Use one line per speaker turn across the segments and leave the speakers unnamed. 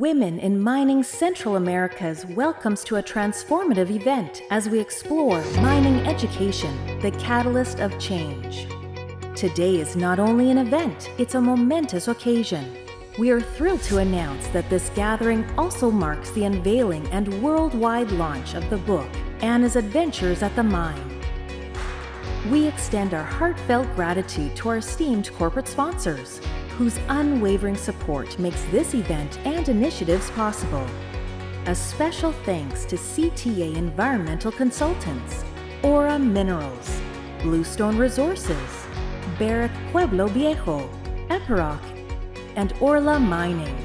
Women in Mining Central Americas welcomes to a transformative event as we explore mining education, the catalyst of change. Today is not only an event, it's a momentous occasion. We are thrilled to announce that this gathering also marks the unveiling and worldwide launch of the book, Anna's Adventures at the Mine. We extend our heartfelt gratitude to our esteemed corporate sponsors, whose unwavering support makes this event and initiatives possible. A special thanks to CTA Environmental Consultants, Aura Minerals, Bluestone Resources, Barrick Pueblo Viejo, Epiroc, and Orla Mining.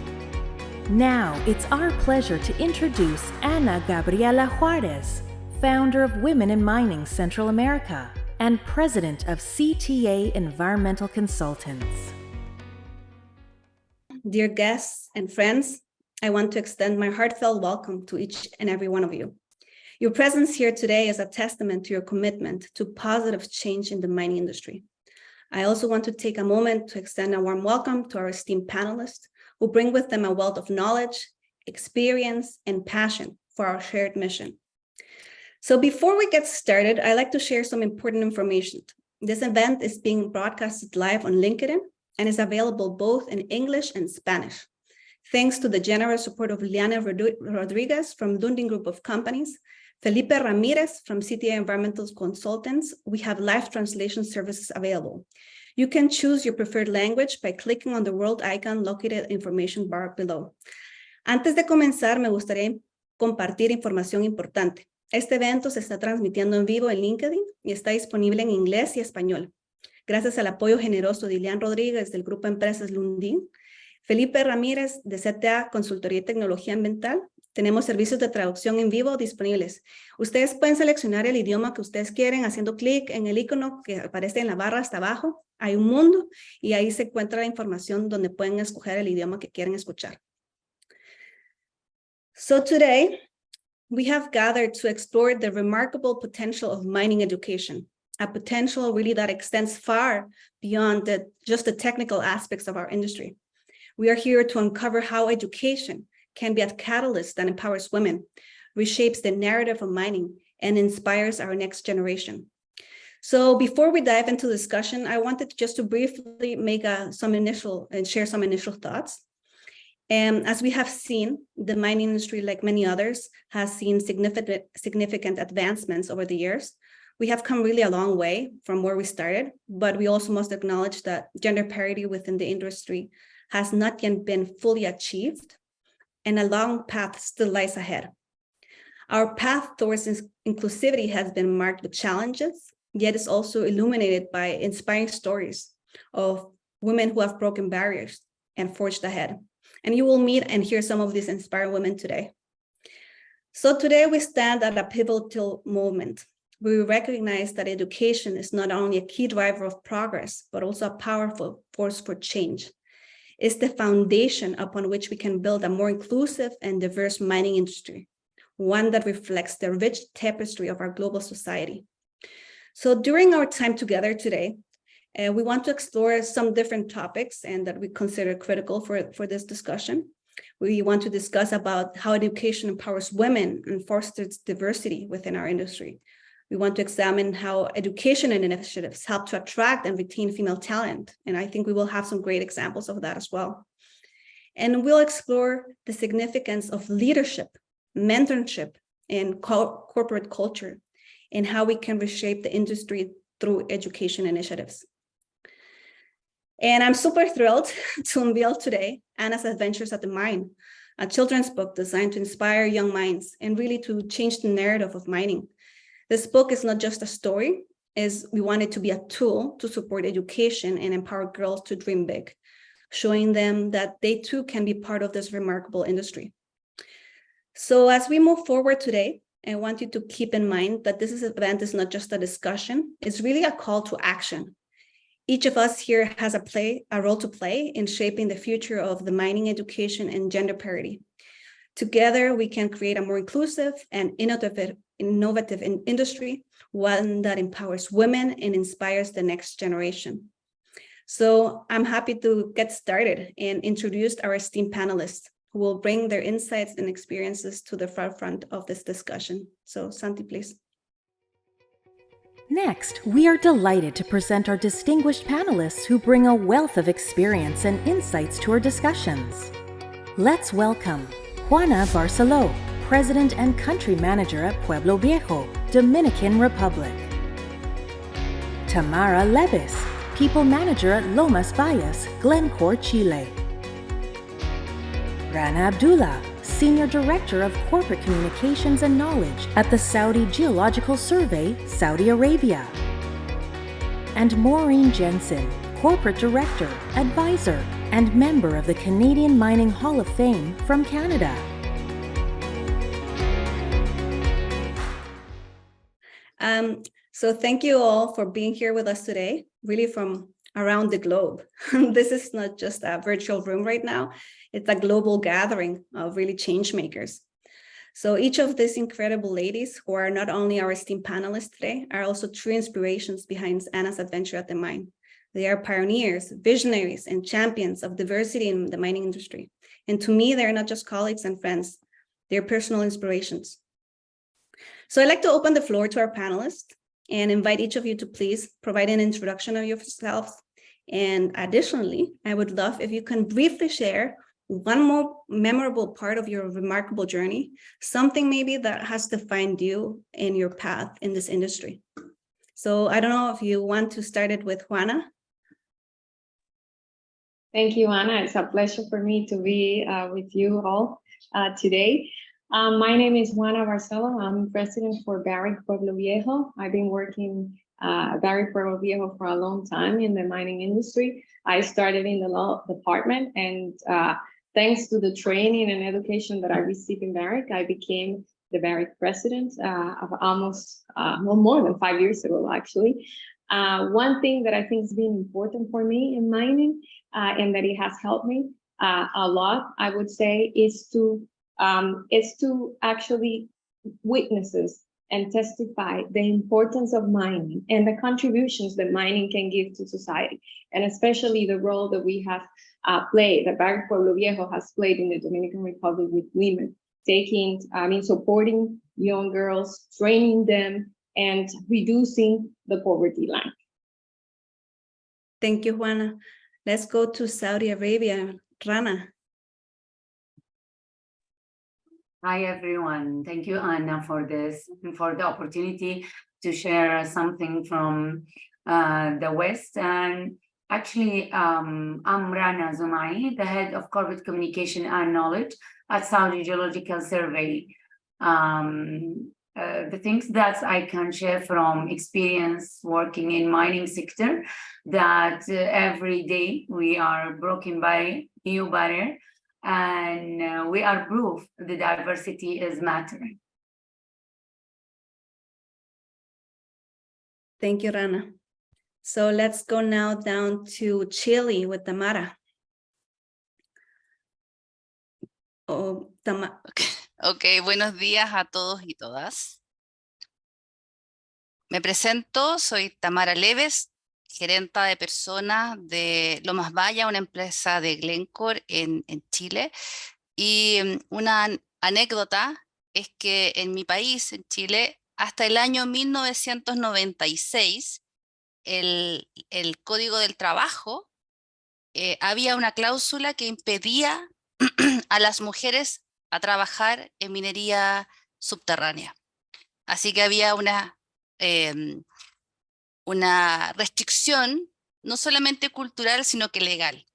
Now it's our pleasure to introduce Ana Gabriela Juarez, founder of Women in Mining Central America and president of CTA Environmental Consultants.
Dear guests and friends, I want to extend my heartfelt welcome to each and every one of you. Your presence here today is a testament to your commitment to positive change in the mining industry. I also want to take a moment to extend a warm welcome to our esteemed panelists who bring with them a wealth of knowledge, experience, and passion for our shared mission. So before we get started, I'd like to share some important information. This event is being broadcasted live on LinkedIn and is available both in English and Spanish. Thanks to the generous support of Liana Rodriguez from Dunding Group of Companies, Felipe Ramirez from CTA Environmental Consultants, we have live translation services available. You can choose your preferred language by clicking on the world icon located in the information bar below. Antes de comenzar, me gustaría compartir información importante. Este evento se está transmitiendo en vivo en LinkedIn y está disponible en inglés y español. Gracias al apoyo generoso de Liana Rodríguez del Grupo Empresas Lundin, Felipe Ramírez de CTA Consultoría y Tecnología Ambiental, tenemos servicios de traducción en vivo disponibles. Ustedes pueden seleccionar el idioma que ustedes quieren haciendo clic en el icono que aparece en la barra hasta abajo. Hay un mundo y ahí se encuentra la información donde pueden escoger el idioma que quieren escuchar. So today, we have gathered to explore the remarkable potential of mining education, a potential really that extends far beyond just the technical aspects of our industry. We are here to uncover how education can be a catalyst that empowers women, reshapes the narrative of mining, and inspires our next generation. So before we dive into discussion, I wanted just to briefly make share some initial thoughts. As we have seen, the mining industry, like many others, has seen significant advancements over the years. We have come really a long way from where we started, but we also must acknowledge that gender parity within the industry has not yet been fully achieved, and a long path still lies ahead. Our path towards inclusivity has been marked with challenges, yet is also illuminated by inspiring stories of women who have broken barriers and forged ahead. And you will meet and hear some of these inspiring women today. So today we stand at a pivotal moment. We recognize that education is not only a key driver of progress, but also a powerful force for change. It's the foundation upon which we can build a more inclusive and diverse mining industry, one that reflects the rich tapestry of our global society. So during our time together today, we want to explore some different topics and that we consider critical for this discussion. We want to discuss about how education empowers women and fosters diversity within our industry. We want to examine how education and initiatives help to attract and retain female talent. And I think we will have some great examples of that as well. And we'll explore the significance of leadership, mentorship, and corporate culture, and how we can reshape the industry through education initiatives. And I'm super thrilled to unveil today Anna's Adventures at the Mine, a children's book designed to inspire young minds and really to change the narrative of mining. This book is not just a story, we want it to be a tool to support education and empower girls to dream big, showing them that they too can be part of this remarkable industry. So as we move forward today, I want you to keep in mind that this event is not just a discussion, it's really a call to action. Each of us here has a role to play in shaping the future of the mining education and gender parity. Together, we can create a more inclusive and innovative industry, one that empowers women and inspires the next generation. So I'm happy to get started and introduce our esteemed panelists, who will bring their insights and experiences to the forefront of this discussion. So Santi, please.
Next, we are delighted to present our distinguished panelists who bring a wealth of experience and insights to our discussions. Let's welcome Juana Barceló, President and Country Manager at Pueblo Viejo, Dominican Republic. Tamara Levis, People Manager at Lomas Valles, Glencore, Chile. Rana Abdullah, Senior Director of Corporate Communications and Knowledge at the Saudi Geological Survey, Saudi Arabia. And Maureen Jensen, Corporate Director, Advisor, and member of the Canadian Mining Hall of Fame from Canada.
So thank you all for being here with us today, really from around the globe. This is not just a virtual room right now, it's a global gathering of really change makers. So each of these incredible ladies, who are not only our esteemed panelists today, are also true inspirations behind Anna's adventure at the mine. They are pioneers, visionaries, and champions of diversity in the mining industry. And to me, they're not just colleagues and friends, they're personal inspirations. So I'd like to open the floor to our panelists and invite each of you to please provide an introduction of yourselves. And additionally, I would love if you can briefly share one more memorable part of your remarkable journey, something maybe that has defined you in your path in this industry. So I don't know if you want to start it with Juana.
Thank you, Anna. It's a pleasure for me to be with you all today. My name is Juana Barceló. I'm president for Barrick Pueblo Viejo. I've been working at Barrick Pueblo Viejo for a long time in the mining industry. I started in the law department, and thanks to the training and education that I received in Barrick, I became the Barrick president of almost more than 5 years ago, actually. One thing that I think has been important for me in mining, and that it has helped me a lot, I would say, is to actually witnesses and testify the importance of mining and the contributions that mining can give to society, and especially the role that we have played, that Barrick Pueblo Viejo has played in the Dominican Republic with women, supporting young girls, training them, and reducing the poverty line.
Thank you, Juana. Let's go to Saudi Arabia. Rana.
Hi, everyone. Thank you, Anna, for this and for the opportunity to share something from the West. And actually, I'm Rana Zumai, the head of corporate communication and knowledge at Saudi Geological Survey. The things that I can share from experience working in mining sector, that every day we are broken by new barrier, and we are proof the diversity is mattering.
Thank you, Rana. So let's go now down to Chile with Tamara.
Okay, buenos días a todos y todas. Me presento, soy Tamara Leves, gerenta de personas de Lomas Valles, una empresa de Glencore en Chile. Y una anécdota es que en mi país, en Chile, hasta el año 1996, el Código del Trabajo, había una cláusula que impedía a las mujeres a trabajar en minería subterránea. Así que había una restricción, no solamente cultural, sino que legal.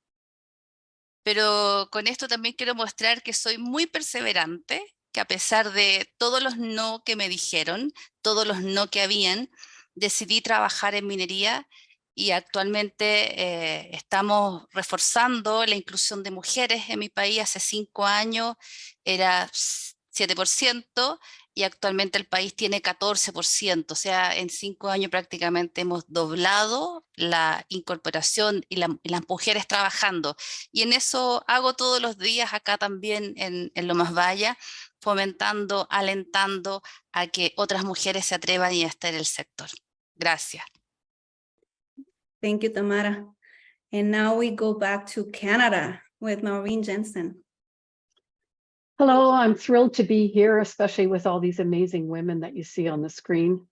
Pero con esto también quiero mostrar que soy muy perseverante, que a pesar de todos los no que me dijeron, todos los no que habían, decidí trabajar en minería, y actualmente estamos reforzando la inclusión de mujeres en mi país. Hace 5 años era 7%, y actualmente el país tiene 14%, o sea, en 5 años prácticamente hemos doblado la incorporación y las mujeres trabajando. Y en eso hago todos los días acá también en Lomas Valles, fomentando, alentando a que otras mujeres se atrevan y estén en el sector. Gracias.
Thank you, Tamara. And now we go back to Canada with Maureen Jensen.
Hello, I'm thrilled to be here, especially with all these amazing women that you see on the screen.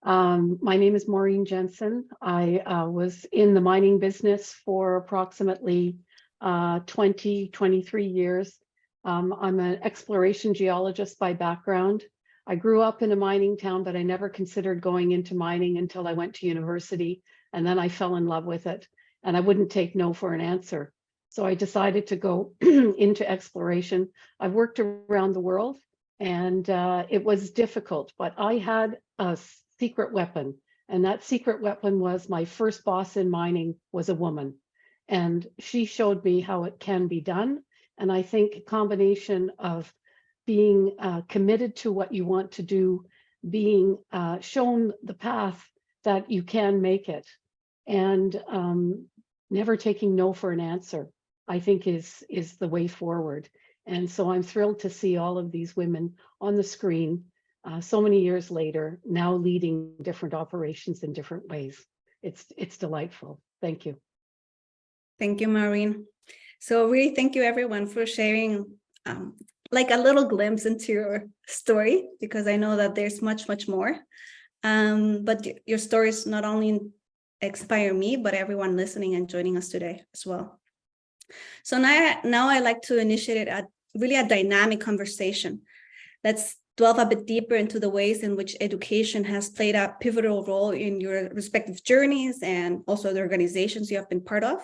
My name is Maureen Jensen. I was in the mining business for approximately 23 years. I'm an exploration geologist by background. I grew up in a mining town, but I never considered going into mining until I went to university, and then I fell in love with it, and I wouldn't take no for an answer. So I decided to go into exploration. I've worked around the world, and it was difficult, but I had a secret weapon. And that secret weapon was my first boss in mining was a woman. And she showed me how it can be done. And I think a combination of being committed to what you want to do, being shown the path that you can make it, and never taking no for an answer, I think is the way forward. And so I'm thrilled to see all of these women on the screen so many years later, now leading different operations in different ways. It's delightful. Thank you.
Thank you, Maureen. So really thank you everyone for sharing like a little glimpse into your story, because I know that there's much, much more. But your stories not only inspire me, but everyone listening and joining us today as well. So now I like to initiate really a dynamic conversation. Let's delve a bit deeper into the ways in which education has played a pivotal role in your respective journeys and also the organizations you have been part of.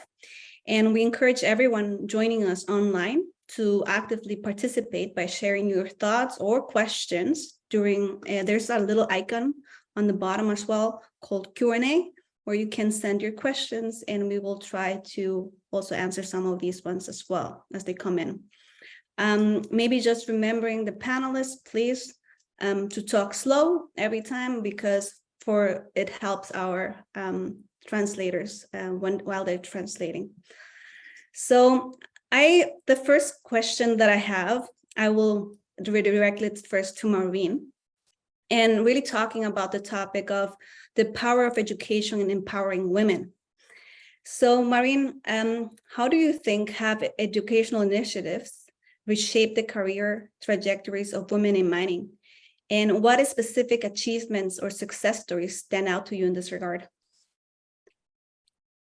And we encourage everyone joining us online to actively participate by sharing your thoughts or questions during, there's a little icon on the bottom as well called Q&A, where you can send your questions, and we will try to also answer some of these ones as well as they come in. Maybe just remembering the panelists, please, to talk slow every time, because it helps our translators while they're translating. So the first question that I have, I will redirect it first to Maureen, and really talking about the topic of the power of education in empowering women. So Maureen, how do you think have educational initiatives reshape the career trajectories of women in mining? And what specific achievements or success stories stand out to you in this regard?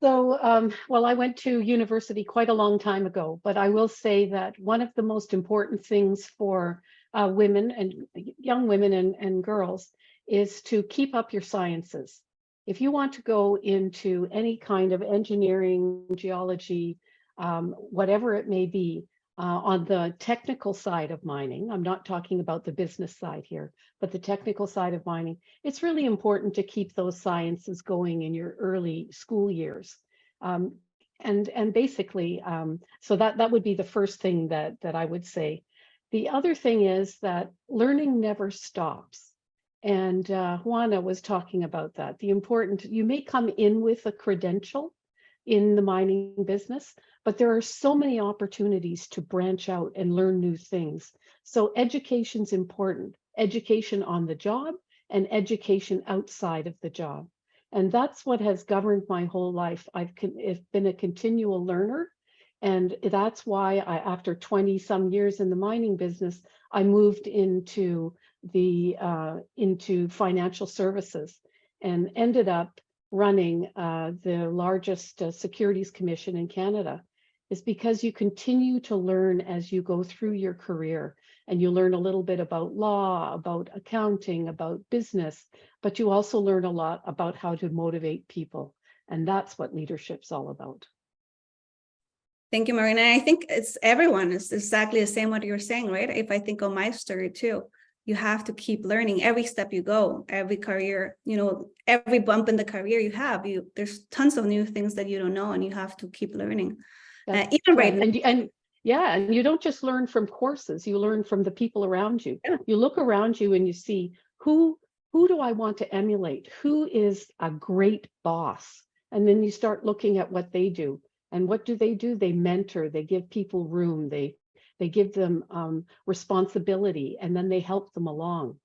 So, well, I went to university quite a long time ago, but I will say that one of the most important things for women and young women and girls is to keep up your sciences. If you want to go into any kind of engineering, geology, whatever it may be, on the technical side of mining, I'm not talking about the business side here, but the technical side of mining, it's really important to keep those sciences going in your early school years. And basically, so that would be the first thing that I would say. The other thing is that learning never stops. And Juana was talking about that. You may come in with a credential in the mining business, but there are so many opportunities to branch out and learn new things. So education's important, education on the job and education outside of the job. And that's what has governed my whole life. I've been a continual learner. And that's why after 20 some years in the mining business, I moved into financial services and ended up running the largest securities commission in Canada. Is because you continue to learn as you go through your career, and you learn a little bit about law, about accounting, about business, but you also learn a lot about how to motivate people. And that's what leadership's all about.
Thank you, Maureen. And I think it's exactly the same what you're saying, right? If I think of my story too, you have to keep learning every step you go, every career, every bump in the career you have, there's tons of new things that you don't know, and you have to keep learning. Even right now.
And you don't just learn from courses, you learn from the people around you.
Yeah.
You look around you and you see who do I want to emulate? Who is a great boss? And then you start looking at what they do. And what do? They mentor, they give people room, they give them responsibility, and then they help them along.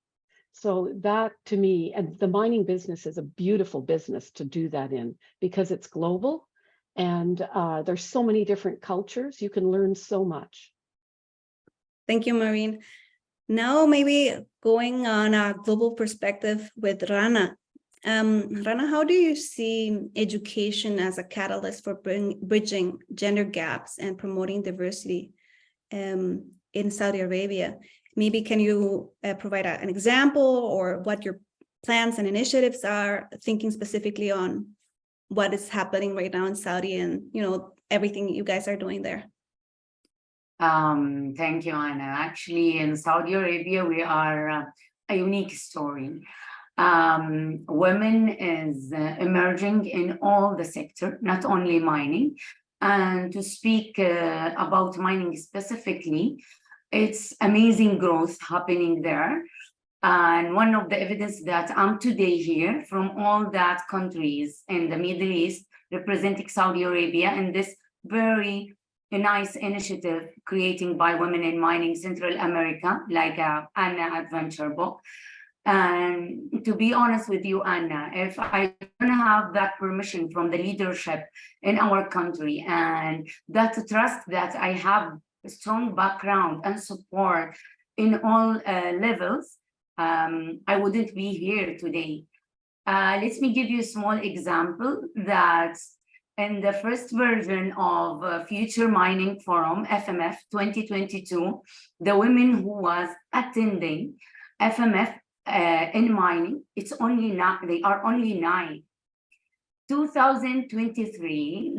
So that, to me, and the mining business is a beautiful business to do that in, because it's global, and there's so many different cultures. You can learn so much.
Thank you, Maureen. Now, maybe going on a global perspective with Rana. Rana, how do you see education as a catalyst for bridging gender gaps and promoting diversity in Saudi Arabia? Maybe can you provide an example or what your plans and initiatives are, thinking specifically on what is happening right now in Saudi and, you know, everything you guys are doing there?
Thank you, Anna. Actually, in Saudi Arabia, we are a unique story. Women is emerging in all the sector, not only mining. And to speak about mining specifically, it's amazing growth happening there. And one of the evidence that I'm today here from all that countries in the Middle East representing Saudi Arabia in this very nice initiative creating by women in mining Central America, like Anna adventure book. And to be honest with you, Anna, if I don't have that permission from the leadership in our country and that trust that I have a strong background and support in all levels, I wouldn't be here today. Let me give you a small example that in the first version of Future Mining Forum, FMF 2022, the women who was attending FMF in mining, it's only they are only 9. 2023,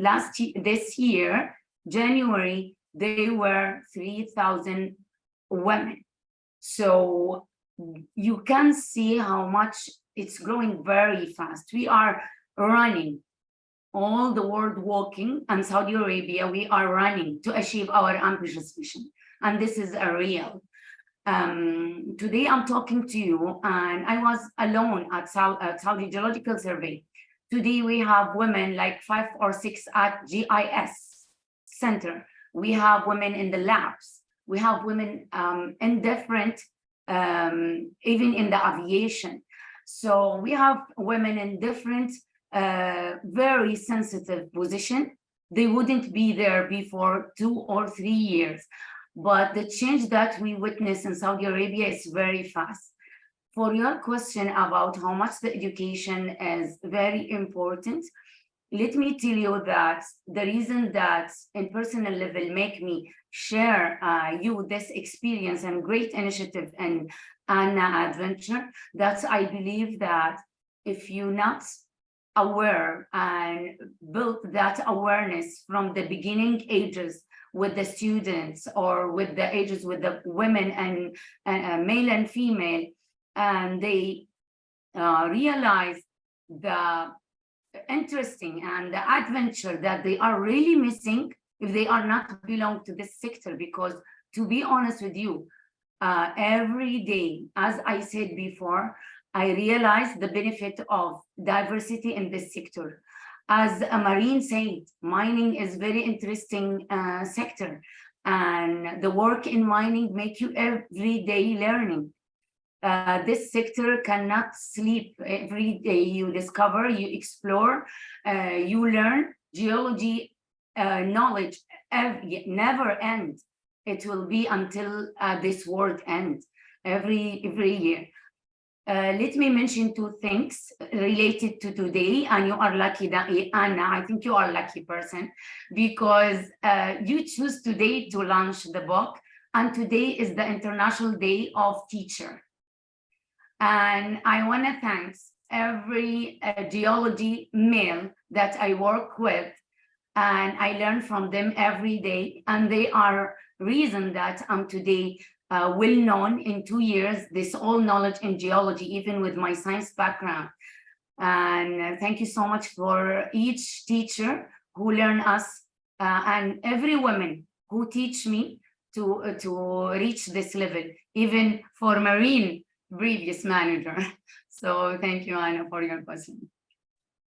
this year, January, they were 3,000 women. So you can see how much it's growing very fast. We are running all the world walking, and Saudi Arabia, we are running to achieve our ambitious vision. And this is a real. Today I'm talking to you, and I was alone at Saudi Geological Survey. Today we have women like 5 or 6 at GIS Center. We have women in the labs. We have women in different, even in the aviation. So we have women in different very sensitive position. They wouldn't be there before 2 or 3 years. But the change that we witness in Saudi Arabia is very fast. For your question about how much the education is very important, let me tell you that the reason that in personal level make me share you this experience and great initiative and adventure, that I believe that if you're not aware and build that awareness from the beginning ages with the students or with the ages with the women and male and female, and they realize the interesting and the adventure that they are really missing if they are not belong to this sector. Because to be honest with you, every day, as I said before, I realize the benefit of diversity in this sector. As Maureen said, mining is very interesting sector, and the work in mining make you every day learning. This sector cannot sleep. Every day you discover, you explore, you learn. Geology knowledge never ends. It will be until this world ends every year. Let me mention 2 things related to today, and you are lucky, that Anna, I think you are a lucky person, because you choose today to launch the book, and today is the International Day of Teacher. And I want to thank every geology male that I work with, and I learn from them every day, and they are reason that I'm today well known in 2 years, this all knowledge in geology, even with my science background. And thank you so much for each teacher who learn us and every woman who teach me to reach this level, even for Marine previous manager. So thank you, Anna, for your question.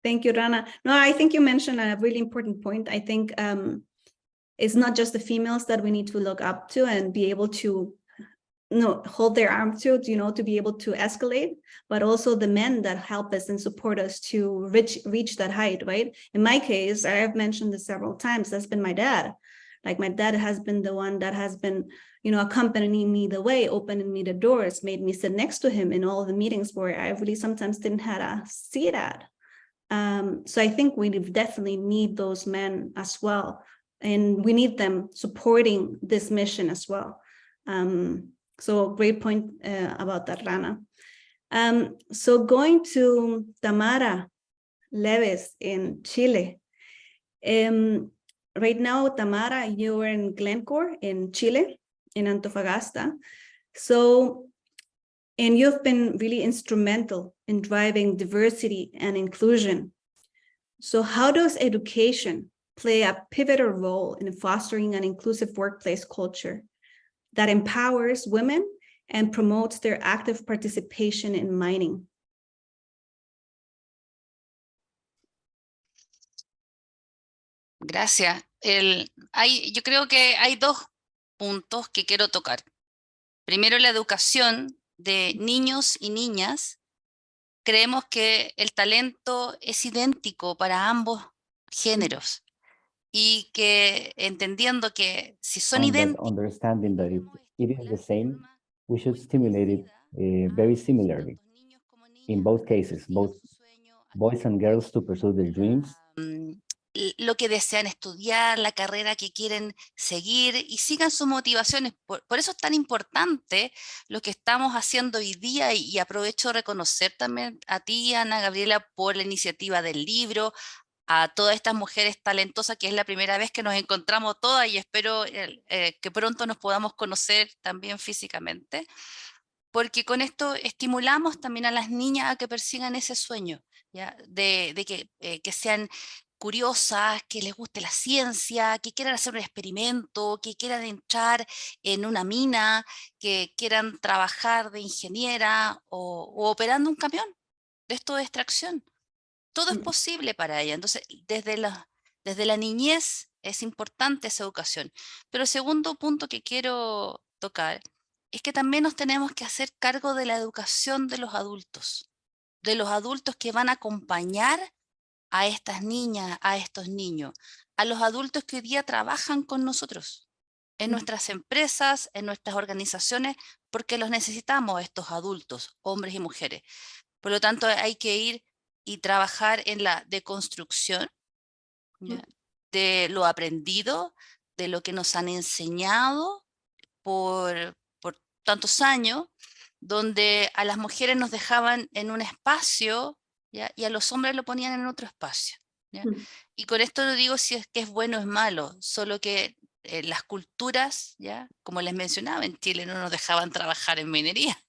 Thank you, Rana. No, I think you mentioned a really important point. I think it's not just the females that we need to look up to and be able to hold their arm to, to be able to escalate, but also the men that help us and support us to reach that height, right? In my case, I have mentioned this several times, that's been my dad, Like my dad has been the one that has been, you know, accompanying me the way, opening me the doors, made me sit next to him in all the meetings where I really sometimes didn't have a seat at. So I think we definitely need those men as well. And we need them supporting this mission as well. So great point about that, Rana. So going to Tamara Leves in Chile. Right now, Tamara, you're in Glencore in Chile, in Antofagasta. So, and you've been really instrumental in driving diversity and inclusion. So how does education play a pivotal role in fostering an inclusive workplace culture that empowers women and promotes their active participation in mining?
Gracias. Yo creo que hay dos puntos que quiero tocar. Primero, la educación de niños y niñas. Creemos que el talento es idéntico para ambos géneros y que entendiendo que si son idénticos,
understanding that if it is the same, we should stimulate it very similarly. In both cases, both boys and girls to pursue their dreams.
Lo que desean estudiar, la carrera que quieren seguir y sigan sus motivaciones. Por eso es tan importante lo que estamos haciendo hoy día y aprovecho de reconocer también a ti, Ana Gabriela, por la iniciativa del libro, a todas estas mujeres talentosas, que es la primera vez que nos encontramos todas y espero que pronto nos podamos conocer también físicamente, porque con esto estimulamos también a las niñas a que persigan ese sueño, ¿ya? De que sean curiosas, que les guste la ciencia, que quieran hacer un experimento, que quieran entrar en una mina, que quieran trabajar de ingeniera o operando un camión de esto de extracción. Todo es posible para ella. Entonces, desde la niñez es importante esa educación. Pero el segundo punto que quiero tocar es que también nos tenemos que hacer cargo de la educación de los adultos que van a acompañar a estas niñas, a estos niños, a los adultos que hoy día trabajan con nosotros, en nuestras empresas, en nuestras organizaciones, porque los necesitamos estos adultos, hombres y mujeres. Por lo tanto, hay que ir y trabajar en la deconstrucción, ¿ya? De lo aprendido, de lo que nos han enseñado por tantos años, donde a las mujeres nos dejaban en un espacio, ¿ya? Y a los hombres lo ponían en otro espacio, ¿ya? Y con esto no digo si es que es bueno o es malo, solo que las culturas, ¿ya? Como les mencionaba, en Chile no nos dejaban trabajar en minería,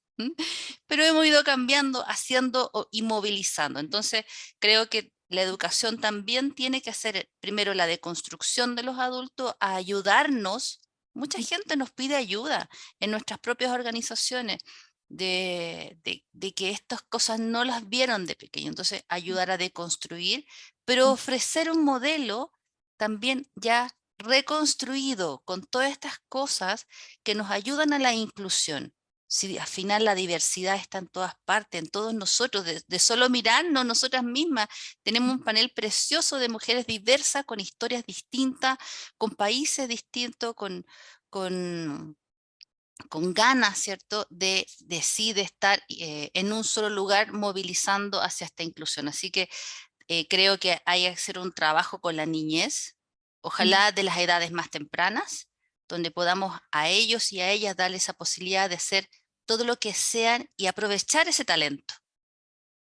pero hemos ido cambiando, haciendo y movilizando. Entonces creo que la educación también tiene que hacer primero la deconstrucción de los adultos, a ayudarnos. Mucha gente nos pide ayuda en nuestras propias organizaciones de que estas cosas no las vieron de pequeño. Entonces, ayudar a deconstruir, pero ofrecer un modelo también ya reconstruido con todas estas cosas que nos ayudan a la inclusión. Si al final la diversidad está en todas partes, en todos nosotros, de solo mirarnos nosotras mismas, tenemos un panel precioso de mujeres diversas, con historias distintas, con países distintos, con ganas, ¿cierto?, de estar en un solo lugar movilizando hacia esta inclusión. Así que creo que hay que hacer un trabajo con la niñez, ojalá de las edades más tempranas, donde podamos a ellos y a ellas darles esa posibilidad de hacer todo lo que sean y aprovechar ese talento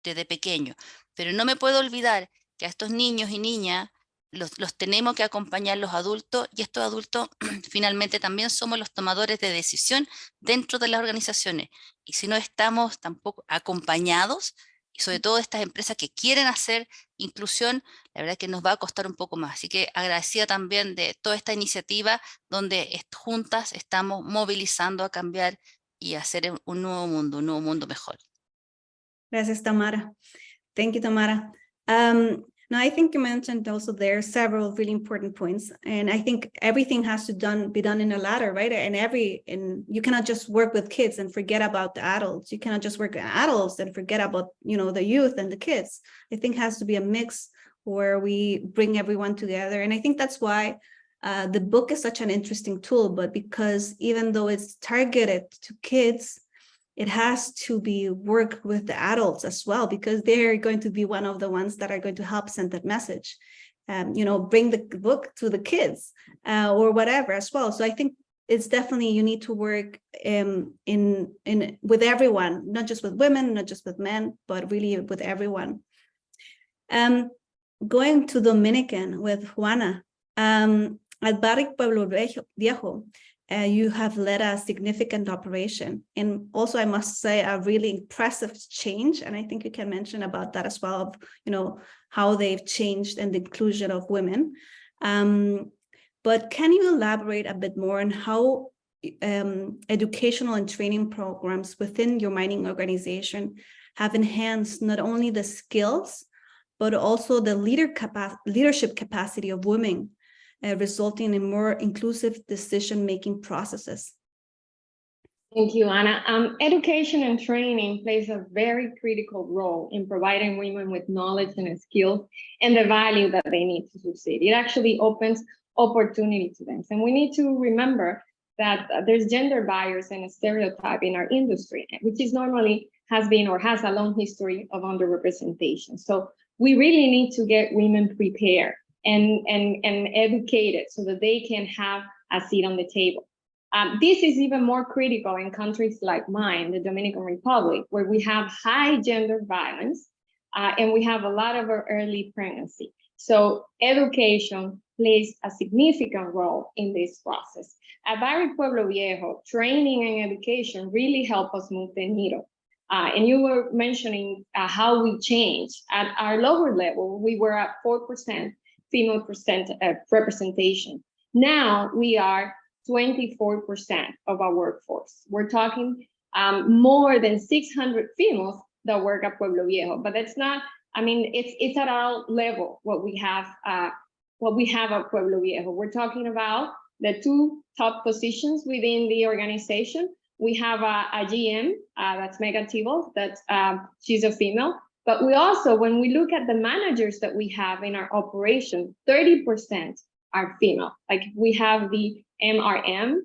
desde pequeño. Pero no me puedo olvidar que a estos niños y niñas los tenemos que acompañar los adultos, y estos adultos finalmente también somos los tomadores de decisión dentro de las organizaciones. Y si no estamos tampoco acompañados, y sobre todo estas empresas que quieren hacer inclusión, la verdad que nos va a costar un poco más. Así que agradecida también de toda esta iniciativa donde juntas estamos movilizando a cambiar y hacer un nuevo mundo mejor.
Gracias, Tamara. Thank you, Tamara. Now, I think you mentioned also there are several really important points, and I think everything has to be done in a ladder, right? And you cannot just work with kids and forget about the adults. You cannot just work with adults and forget about, you know, the youth and the kids. I think it has to be a mix where we bring everyone together, and I think that's why The book is such an interesting tool, but because even though it's targeted to kids, it has to be worked with the adults as well, because they're going to be one of the ones that are going to help send that message. Bring the book to the kids or whatever as well. So I think it's definitely, you need to work with everyone, not just with women, not just with men, but really with everyone. Going to Dominican with Juana, at Barrick Pueblo Viejo, you have led a significant operation, and also I must say a really impressive change. And I think you can mention about that as well, of how they've changed and the inclusion of women. But can you elaborate a bit more on how educational and training programs within your mining organization have enhanced not only the skills, but also the leadership capacity of women, resulting in more inclusive decision-making processes?
Thank you, Ana. Education and training plays a very critical role in providing women with knowledge and skills and the value that they need to succeed. It actually opens opportunity to them. And we need to remember that there's gender bias and a stereotype in our industry, which is normally has been or has a long history of underrepresentation. So we really need to get women prepared and educated so that they can have a seat on the table. This is even more critical in countries like mine, the Dominican Republic, where we have high gender violence and we have a lot of early pregnancy. So education plays a significant role in this process. At Barrick Pueblo Viejo, training and education really help us move the needle. And you were mentioning how we changed. At our lower level, we were at 4% female representation. Now we are 24% of our workforce. We're talking more than 600 females that work at Pueblo Viejo, but that's not, I mean, it's at our level what we have at Pueblo Viejo. We're talking about the two top positions within the organization. We have a GM, that's Megan Tibble, that she's a female. But we also, when we look at the managers that we have in our operation, 30% are female. Like we have the MRM,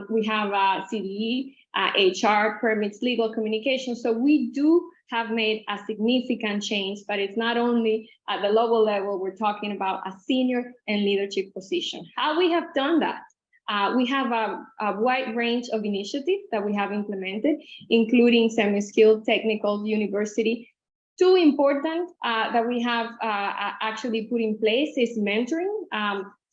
we have CDE, HR, permits, legal communication. So we do have made a significant change, but it's not only at the lower level, we're talking about a senior and leadership position. How we have done that? We have a wide range of initiatives that we have implemented, including semi-skilled, technical, university. Two important that we have actually put in place is mentoring.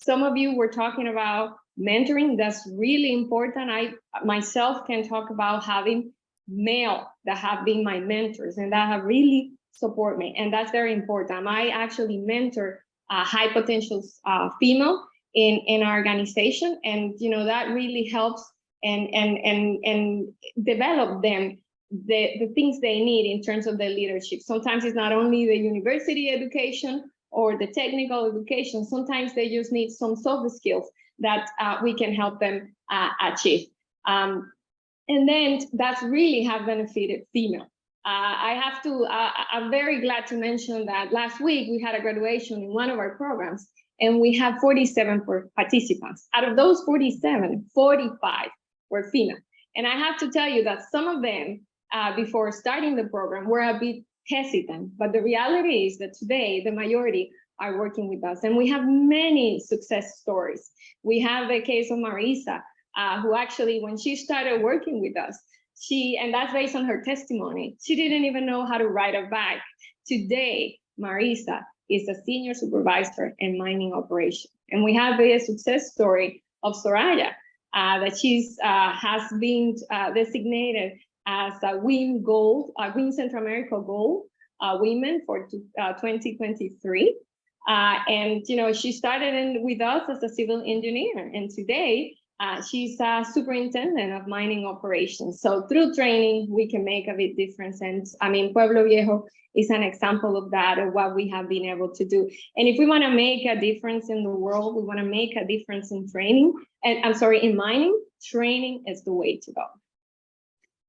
Some of you were talking about mentoring. That's really important. I myself can talk about having male that have been my mentors and that have really support me. And that's very important. I actually mentor high potential female in our organization. And, that really helps and develop them the things they need in terms of their leadership. Sometimes it's not only the university education or the technical education. Sometimes they just need some soft skills that we can help them achieve. And then that's really have benefited female. I'm very glad to mention that last week we had a graduation in one of our programs and we have 47 participants. Out of those 47, 45 were female. And I have to tell you that some of them, before starting the program, were a bit hesitant. But the reality is that today, the majority are working with us. And we have many success stories. We have the case of Marisa, who actually, when she started working with us, and that's based on her testimony, she didn't even know how to ride a bike. Today, Marisa is a senior supervisor in mining operation. And we have a success story of Soraya, that she's has been designated as a Win Central America Gold Women for 2023. And she started with us as a civil engineer, and today she's a superintendent of mining operations. So through training, we can make a big difference. And I mean, Pueblo Viejo is an example of that, of what we have been able to do. And if we want to make a difference in the world, we want to make a difference in training, and in mining, training is the way to go.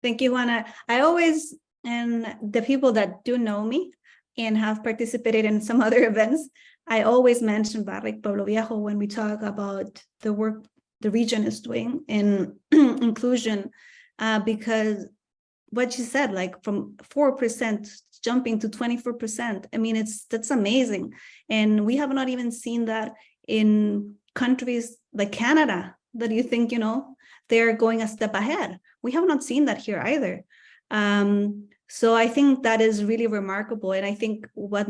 Thank you, Juana. I always, and the people that do know me and have participated in some other events, I always mention Barrick Pueblo Viejo when we talk about the work the region is doing in inclusion, because what you said, like from 4% jumping to 24%, I mean, that's amazing. And we have not even seen that in countries like Canada, that you think, they're going a step ahead. We have not seen that here either. So I think that is really remarkable. And I think what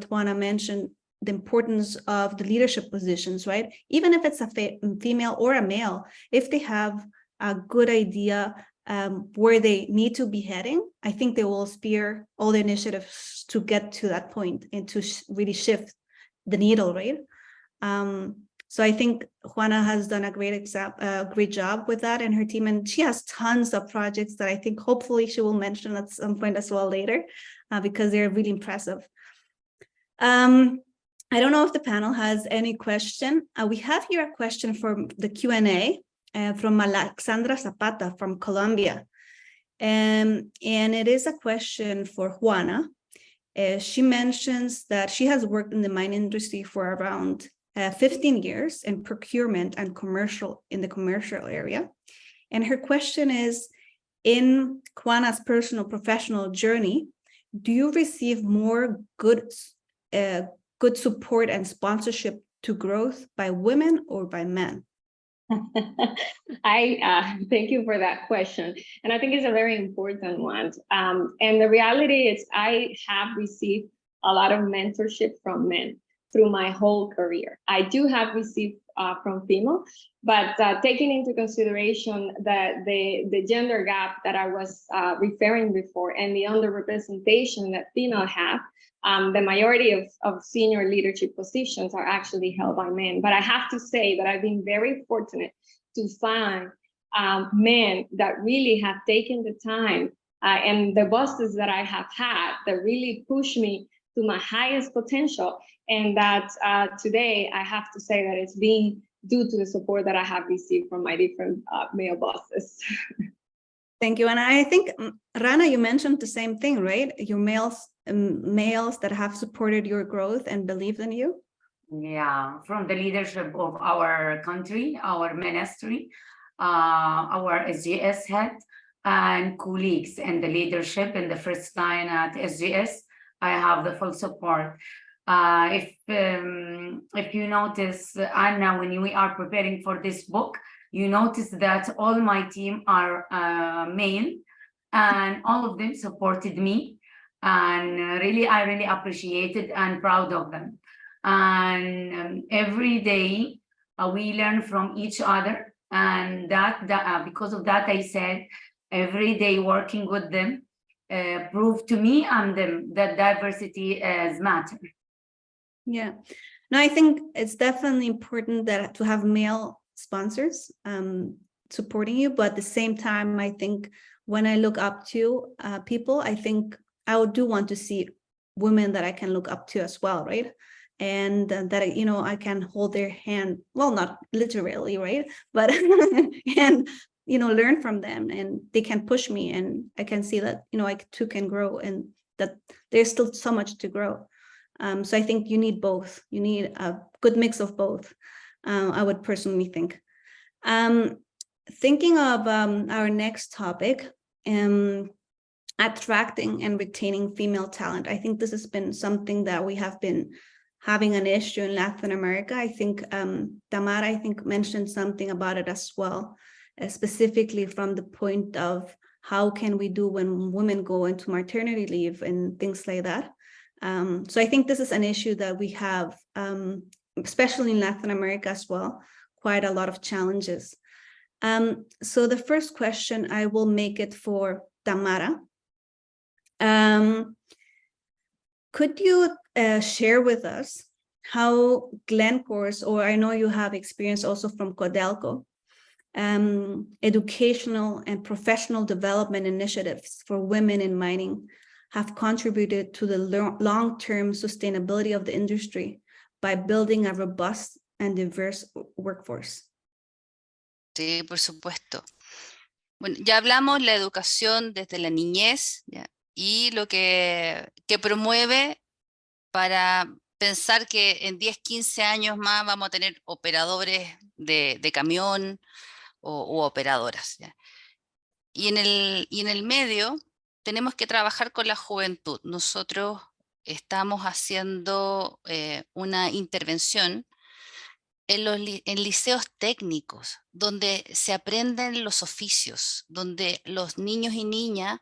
Juana mentioned, the importance of the leadership positions, right? Even if it's a female or a male, if they have a good idea where they need to be heading, I think they will spear all the initiatives to get to that point and to really shift the needle, right? So I think Juana has done a great job with that and her team, and she has tons of projects that I think hopefully she will mention at some point as well later, because they're really impressive. I don't know if the panel has any question. We have here a question from the Q&A from Alexandra Zapata from Colombia. And it is a question for Juana. She mentions that she has worked in the mine industry for around 15 years in procurement and in the commercial area. And her question is, in Juana's personal professional journey, do you receive more good support and sponsorship to growth by women or by men?
I thank you for that question. And I think it's a very important one. And the reality is I have received a lot of mentorship from men through my whole career. I do have received from female, but taking into consideration that the gender gap that I was referring before and the underrepresentation that female have, the majority of senior leadership positions are actually held by men. But I have to say that I've been very fortunate to find men that really have taken the time and the bosses that I have had that really push me to my highest potential. And that today I have to say that it's been due to the support that I have received from my different male bosses.
Thank you. And I think, Rana, you mentioned the same thing, right? Your males that have supported your growth and believed in you.
Yeah, from the leadership of our country, our ministry, our SGS head, and colleagues and the leadership in the first line at SGS, I have the full support. If you notice, Anna, when we are preparing for this book, you notice that all my team are male, and all of them supported me, and I really appreciate it and proud of them. And every day we learn from each other, and that because of that, I said every day working with them prove to me and them that diversity is matter.
Yeah, no, I think it's definitely important to have male sponsors supporting you, but at the same time, I think when I look up to people, I think I do want to see women that I can look up to as well, right? And that I can hold their hand, well, not literally, right, but and learn from them, and they can push me, and I can see that I too can grow, and that there's still so much to grow. So I think you need both. You need a good mix of both. I would personally think. Thinking of our next topic, attracting and retaining female talent. I think this has been something that we have been having an issue in Latin America. I think Tamara, mentioned something about it as well, specifically from the point of how can we do when women go into maternity leave and things like that. So I think this is an issue that we have, especially in Latin America as well, quite a lot of challenges. So the first question, I will make it for Tamara. Could you share with us how Glencore's, or I know you have experience also from Codelco, educational and professional development initiatives for women in mining have contributed to the long-term sustainability of the industry by building a robust and diverse workforce?
Sí, por supuesto. Bueno, ya hablamos la educación desde la niñez, ¿ya? Y lo que promueve para pensar que en 10, 15 años más vamos a tener operadores de camión u operadoras, ¿ya? Y en el medio tenemos que trabajar con la juventud. Nosotros estamos haciendo una intervención en liceos técnicos, donde se aprenden los oficios, donde los niños y niñas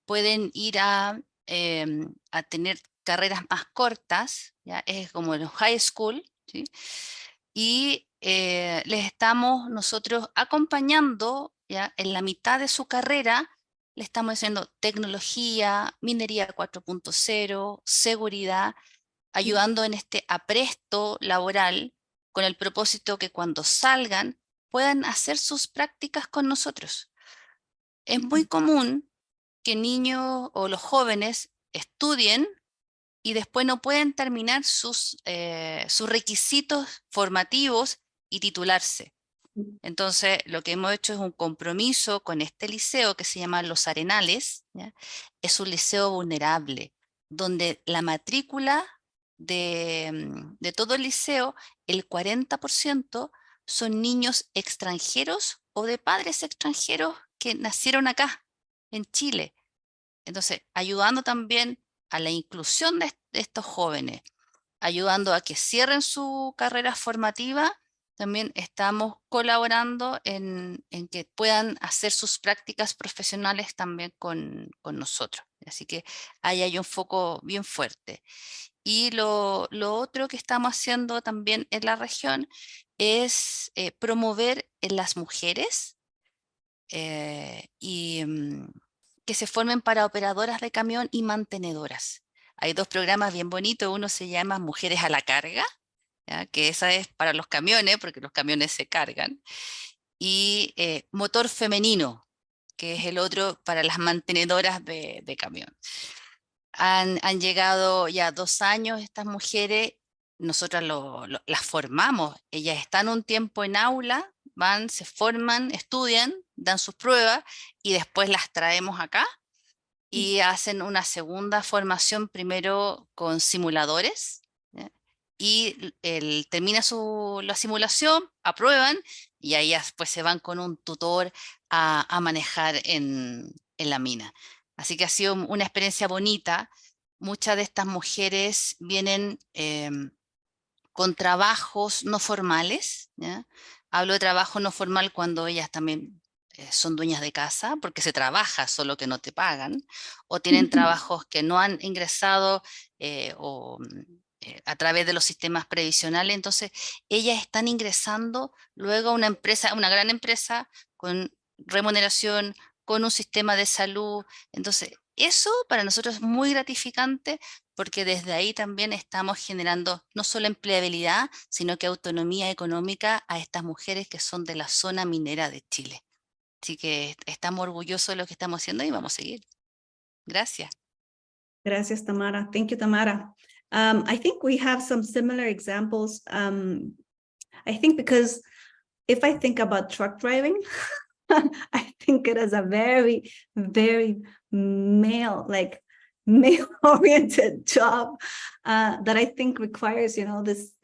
pueden ir a tener carreras más cortas, ¿ya? Es como en high school, ¿sí? Y les estamos nosotros acompañando, ¿ya? En la mitad de su carrera, le estamos haciendo tecnología, minería 4.0, seguridad, ayudando en este apresto laboral con el propósito que cuando salgan puedan hacer sus prácticas con nosotros. Es muy común que niños o los jóvenes estudien y después no pueden terminar sus requisitos formativos y titularse. Entonces, lo que hemos hecho es un compromiso con este liceo que se llama Los Arenales, ¿ya? Es un liceo vulnerable, donde la matrícula de todo el liceo, el 40% son niños extranjeros o de padres extranjeros que nacieron acá, en Chile. Entonces, ayudando también a la inclusión de estos jóvenes, ayudando a que cierren su carrera formativa, también estamos colaborando en que puedan hacer sus prácticas profesionales también con nosotros. Así que ahí hay un foco bien fuerte. Y lo otro que estamos haciendo también en la región es promover en las mujeres que se formen para operadoras de camión y mantenedoras. Hay dos programas bien bonitos, uno se llama Mujeres a la Carga, ¿ya? Que esa es para los camiones, porque los camiones se cargan, y Motor Femenino, que es el otro para las mantenedoras de camión. Han llegado ya 2 años estas mujeres, nosotras las formamos, ellas están un tiempo en aula, van, se forman, estudian, dan sus pruebas y después las traemos acá y hacen una segunda formación primero con simuladores, ¿ya? Y termina la simulación, aprueban y ahí después se van con un tutor a manejar en la mina. Así que ha sido una experiencia bonita. Muchas de estas mujeres vienen con trabajos no formales, ¿ya? Hablo de trabajo no formal cuando ellas también son dueñas de casa, porque se trabaja, solo que no te pagan, o tienen trabajos que no han ingresado a través de los sistemas previsionales. Entonces, ellas están ingresando luego a una empresa, una gran empresa con remuneración, con un sistema de salud. Entonces, eso para nosotros es muy gratificante porque desde ahí también estamos generando no solo empleabilidad, sino que autonomía económica a estas mujeres que son de la zona minera de Chile. Así que estamos orgullosos de lo que estamos haciendo y vamos a seguir. Gracias.
Gracias, Tamara. Thank you, Tamara. I think we have some similar examples. I think because if I think about truck driving, I think it is a very, very male-oriented job that I think requires, this,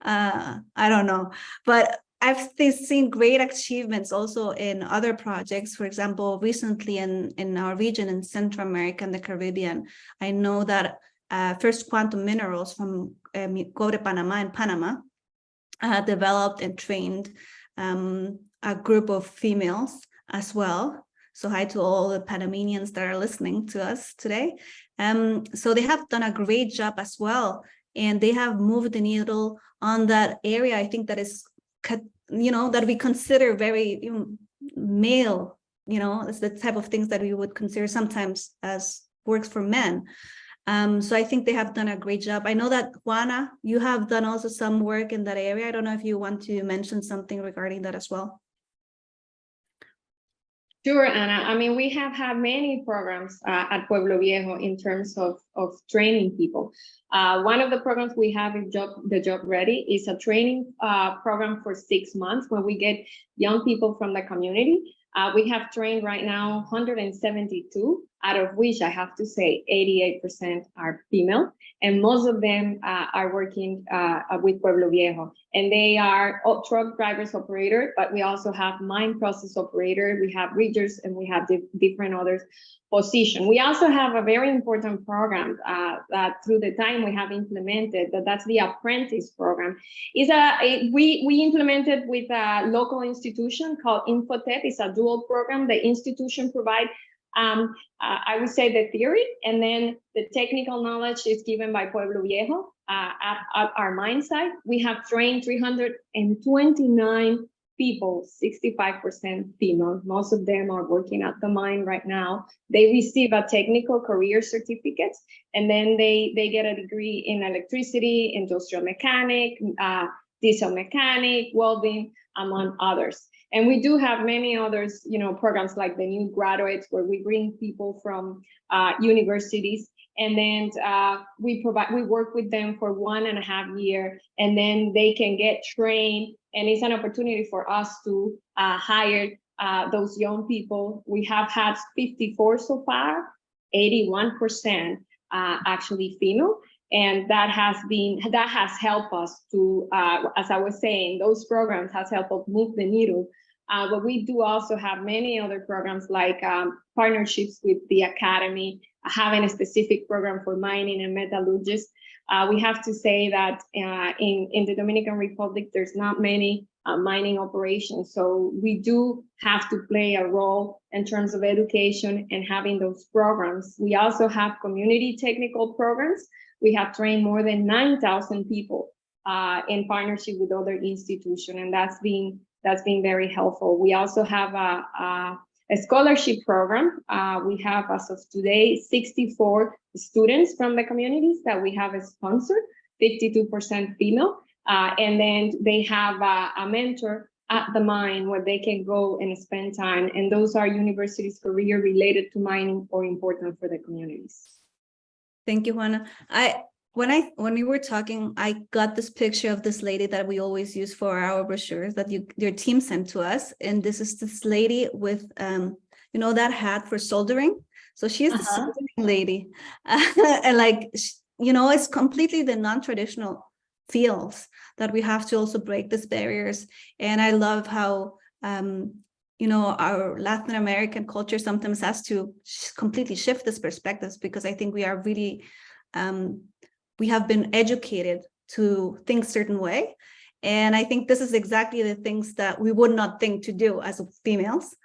I don't know, but I've seen great achievements also in other projects. For example, recently in our region in Central America and the Caribbean, I know that First Quantum Minerals from Cobre Panamá in Panama developed and trained a group of females as well. So hi to all the Panamanians that are listening to us today. So they have done a great job as well. And they have moved the needle on that area. I think that is, that we consider very male, it's the type of things that we would consider sometimes as works for men. So I think they have done a great job. I know that, Juana, you have done also some work in that area. I don't know if you want to mention something regarding that as well.
Sure, Ana. I mean, we have had many programs at Pueblo Viejo in terms of training people. One of the programs we have is the Job Ready. Is a training program for 6 months when we get young people from the community We have trained right now 172, out of which I have to say 88% are female, and most of them are working with Pueblo Viejo. And they are truck drivers, operator, but we also have mine process operator, we have riggers, and we have different other positions. We also have a very important program that through the time we have implemented, that's the apprentice program. We implemented with a local institution called Infotep. It's a dual program. The institution provide, I would say, the theory, and then the technical knowledge is given by Pueblo Viejo at our mine site. We have trained 329 people, 65% female. Most of them are working at the mine right now. They receive a technical career certificate, and then they get a degree in electricity, industrial mechanic, diesel mechanic, welding, among others. And we do have many others, programs like the new graduates, where we bring people from universities, and then we work with them for 1.5 years, and then they can get trained, and it's an opportunity for us to hire those young people. We have had 54 so far, 81% actually female. And that has helped us to, as I was saying, those programs has helped us move the needle. But we do also have many other programs like partnerships with the academy, having a specific program for mining and metallurgists. We have to say that in the Dominican Republic, there's not many mining operations. So we do have to play a role in terms of education and having those programs. We also have community technical programs. We have trained more than 9,000 people in partnership with other institutions, and that's been very helpful. We also have a scholarship program. We have, as of today, 64 students from the communities that we have sponsored, 52% female, and then they have a mentor at the mine where they can go and spend time, and those are universities career related to mining or important for the communities.
Thank you, Juana. When we were talking, I got this picture of this lady that we always use for our brochures that your team sent to us, and this is this lady with that hat for soldering. So she is the soldering lady, and it's completely the non-traditional fields that we have to also break these barriers. And I love how our Latin American culture sometimes has to completely shift this perspectives, because I think we are really, we have been educated to think certain way. And I think this is exactly the things that we would not think to do as females.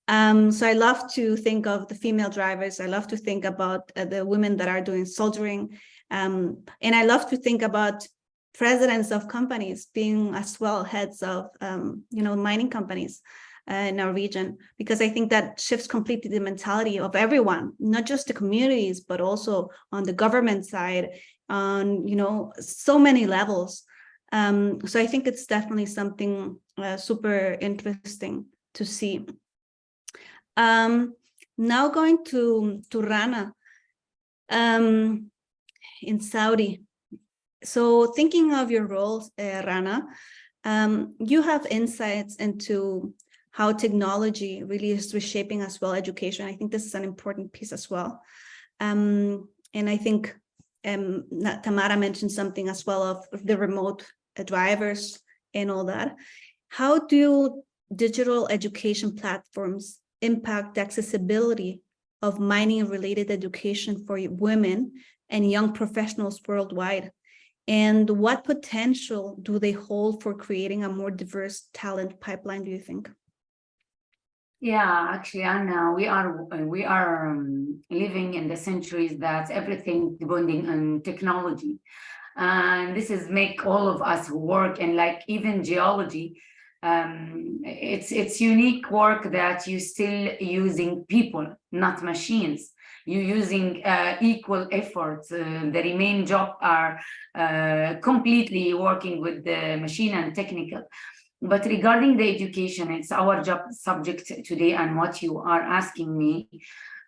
So I love to think of the female drivers. I love to think about the women that are doing soldering. And I love to think about presidents of companies being as well heads of, mining companies in our region, because I think that shifts completely the mentality of everyone, not just the communities, but also on the government side, on, so many levels. So I think it's definitely something super interesting to see. Now going to Rana in Saudi. So thinking of your roles, Rana, you have insights into how technology really is reshaping as well education. I think this is an important piece as well. And I think Tamara mentioned something as well of the remote drivers and all that. How do digital education platforms impact the accessibility of mining-related education for women and young professionals worldwide? And what potential do they hold for creating a more diverse talent pipeline, do you think?
Yeah, actually, Anna, we are living in the centuries that everything depending on technology, and this is make all of us work, and like even geology, it's unique work that you still using people, not machines. You're using equal efforts. The remaining job are completely working with the machine and technical. But regarding the education, it's our job subject today and what you are asking me.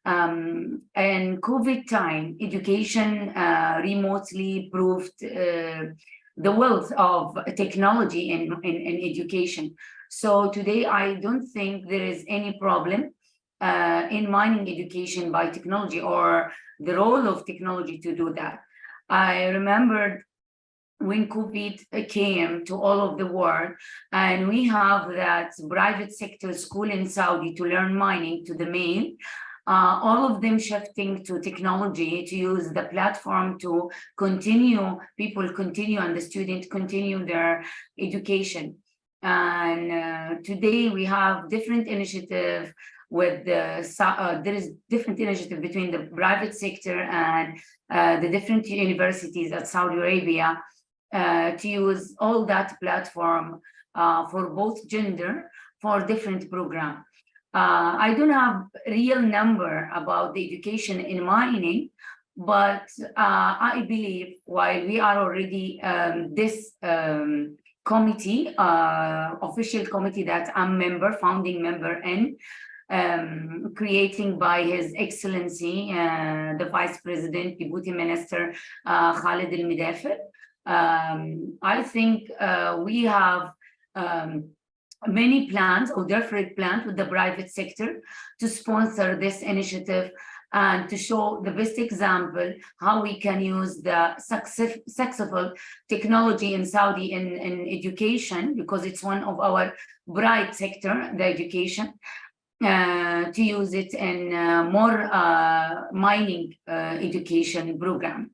And COVID time, education remotely proved the wealth of technology in education. So today, I don't think there is any problem in mining education by technology or the role of technology to do that. I remembered when COVID came to all of the world, and we have that private sector school in Saudi to learn mining to the main, all of them shifting to technology to use the platform to continue, people continue and the student continue their education. And today we have different initiative with there is different initiative between the private sector and the different universities at Saudi Arabia to use all that platform for both gender for different program. I don't have real number about the education in mining, but I believe while we are already this committee, official committee that I'm member, founding member in, creating by His Excellency, the Vice President, Deputy Minister Khalid Al-Midafir. I think we have many plans or different plans with the private sector to sponsor this initiative and to show the best example how we can use the successful technology in Saudi in education, because it's one of our bright sector, the education, to use it in more mining education program.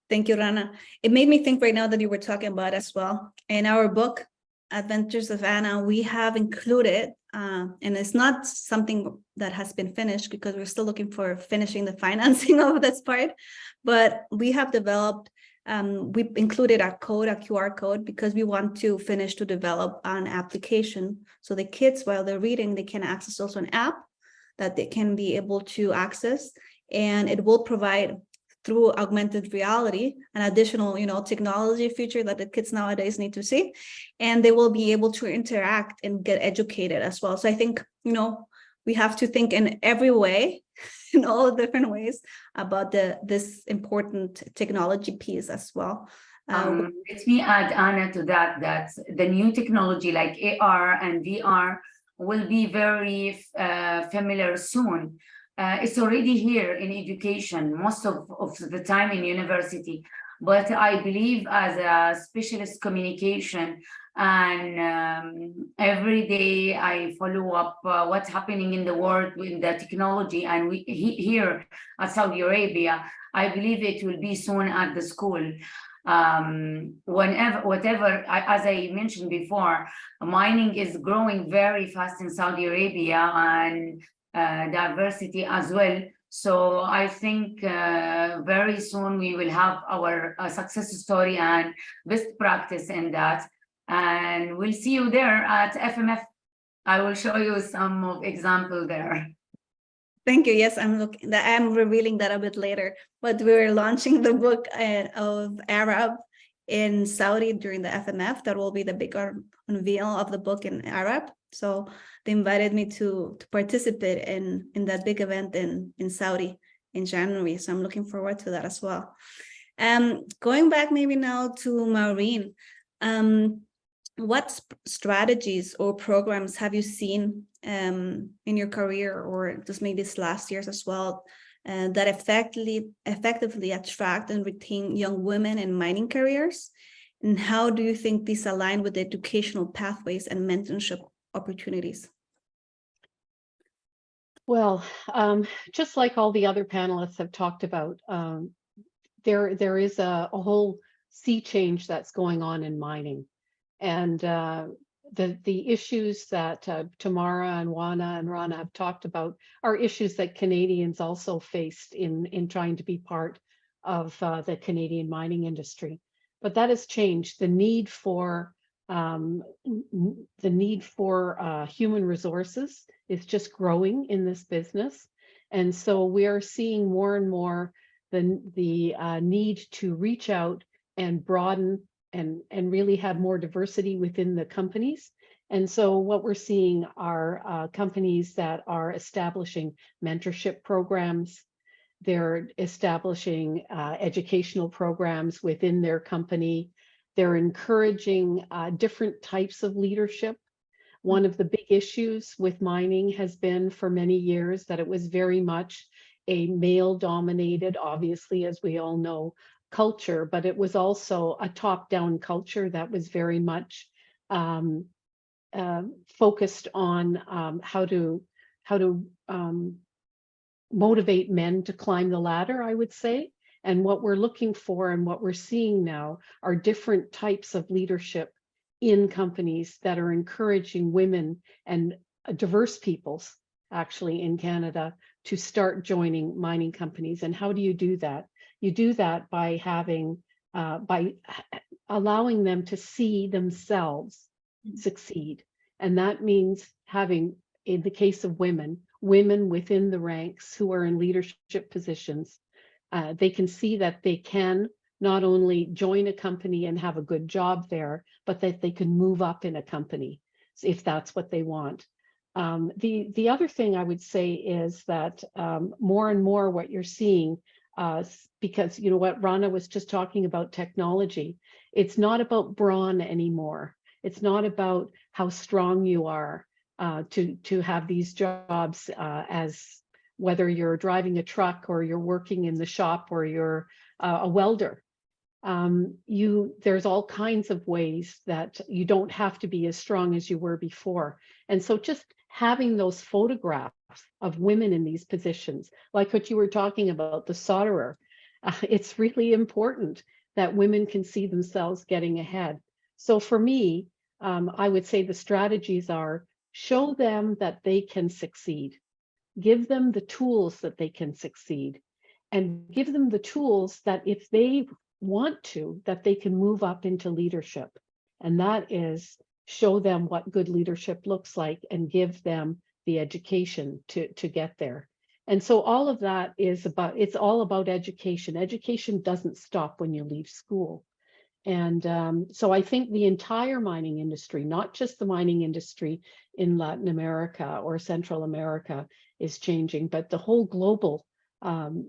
Thank you, Rana. It made me think right now that you were talking about as well. In our book, Adventures of Anna, we have included, and it's not something that has been finished because we're still looking for finishing the financing of this part, but we have developed, we included a code, a QR code, because we want to finish to develop an application. So the kids, while they're reading, they can access also an app that they can be able to access, and it will provide through augmented reality, an additional, technology feature that the kids nowadays need to see, and they will be able to interact and get educated as well. So I think, we have to think in every way, in all different ways about this important technology piece as well.
Let me add, Anna, to that the new technology like AR and VR will be very familiar soon. It's already here in education, most of the time in university, but I believe as a specialist communication and every day I follow up what's happening in the world with the technology, and we here at Saudi Arabia, I believe it will be soon at the school. As I mentioned before, mining is growing very fast in Saudi Arabia, and diversity as well. So I think very soon we will have our success story and best practice in that. And we'll see you there at FMF. I will show you some example there.
Thank you. Yes, I'm revealing that a bit later, but we're launching the book of Arab in Saudi during the FMF. That will be the big unveil of the book in Arab. So they invited me to participate in that big event in Saudi in January. So I'm looking forward to that as well. Going back maybe now to Maureen, what strategies or programs have you seen in your career, or just maybe this last years as well, that effectively attract and retain young women in mining careers? And how do you think these align with the educational pathways and mentorship opportunities?
Well, just like all the other panelists have talked about, there is a whole sea change that's going on in mining. And the issues that Tamara and Juana and Rana have talked about are issues that Canadians also faced in trying to be part of the Canadian mining industry. But that has changed. The need for human resources is just growing in this business, and so we are seeing more and more the need to reach out and broaden and really have more diversity within the companies. And so what we're seeing are companies that are establishing mentorship programs. They're establishing educational programs within their company. They're encouraging different types of leadership. One of the big issues with mining has been for many years that it was very much a male-dominated, obviously, as we all know, culture, but it was also a top-down culture that was very much focused on how to motivate men to climb the ladder, I would say. And what we're looking for and what we're seeing now are different types of leadership in companies that are encouraging women and diverse peoples, actually, in Canada to start joining mining companies. And how do you do that? You do that by having, by allowing them to see themselves succeed. And that means having, in the case of women within the ranks who are in leadership positions. They can see that they can not only join a company and have a good job there, but that they can move up in a company if that's what they want. The other thing I would say is that more and more what you're seeing, because you know what Rana was just talking about technology, it's not about brawn anymore. It's not about how strong you are to have these jobs as whether you're driving a truck or you're working in the shop or you're a welder. There's all kinds of ways that you don't have to be as strong as you were before. And so just having those photographs of women in these positions, like what you were talking about, the solderer, it's really important that women can see themselves getting ahead. So for me, I would say the strategies are show them that they can succeed. Give them the tools that they can succeed, and give them the tools that if they want to, that they can move up into leadership. And that is show them what good leadership looks like and give them the education to get there. And so all of that is about, it's all about education. Education doesn't stop when you leave school. And so I think the entire mining industry, not just the mining industry in Latin America or Central America, is changing, but the whole global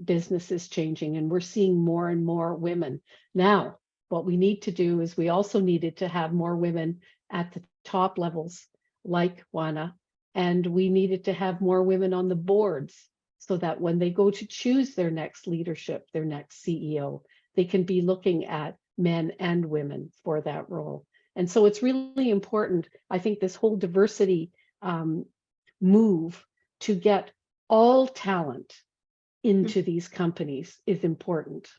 business is changing, and we're seeing more and more women. Now, what we need to do is we also needed to have more women at the top levels, like Juana, and we needed to have more women on the boards so that when they go to choose their next leadership, their next CEO, they can be looking at men and women for that role. And so it's really important, I think, this whole diversity move to get all talent into these companies is important.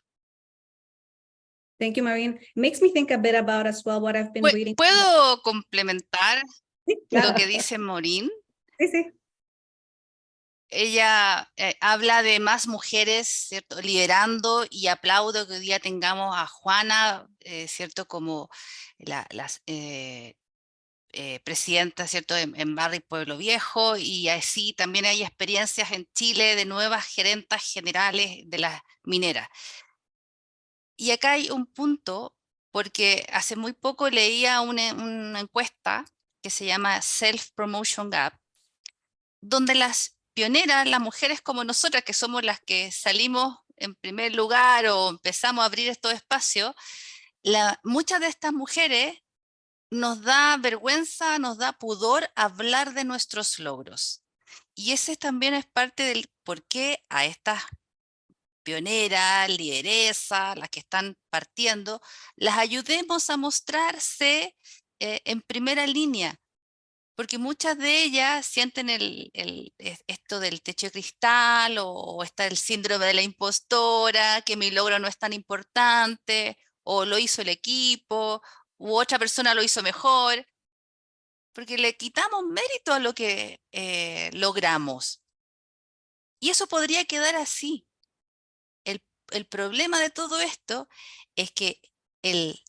Thank you, Maureen. It makes me think a bit about as well what I've been reading.
¿Puedo complementar
Sí, claro.
lo que dice Maureen?
Sí, sí.
Ella habla de más mujeres, ¿cierto? Liderando, y aplaudo que hoy día tengamos a Juana, ¿cierto? Como las presidentas, ¿cierto? En Barrio y Pueblo Viejo, y así también hay experiencias en Chile de nuevas gerentas generales de las mineras. Y acá hay un punto, porque hace muy poco leía una encuesta que se llama Self-Promotion Gap, donde las pioneras, las mujeres como nosotras, que somos las que salimos en primer lugar o empezamos a abrir estos espacios, muchas de estas mujeres nos da vergüenza, nos da pudor hablar de nuestros logros. Y ese también es parte del por qué a estas pioneras, lideresas, las que están partiendo, las ayudemos a mostrarse en primera línea. Porque muchas de ellas sienten esto del techo de cristal, o está el síndrome de la impostora, que mi logro no es tan importante, o lo hizo el equipo, u otra persona lo hizo mejor, porque le quitamos mérito a lo que logramos. Y eso podría quedar así. El problema de todo esto es que el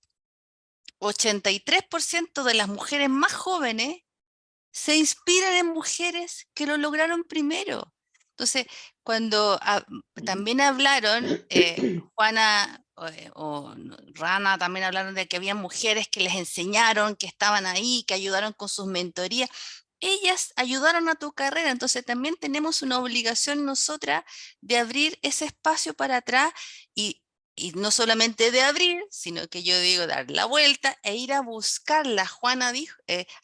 83% de las mujeres más jóvenes se inspiran en mujeres que lo lograron primero. Entonces, cuando también hablaron, Juana o Rana también hablaron de que había mujeres que les enseñaron, que estaban ahí, que ayudaron con sus mentorías. Ellas ayudaron a tu carrera, entonces también tenemos una obligación nosotras de abrir ese espacio para atrás y Y no solamente de abrir, sino que yo digo dar la vuelta e ir a buscarlas.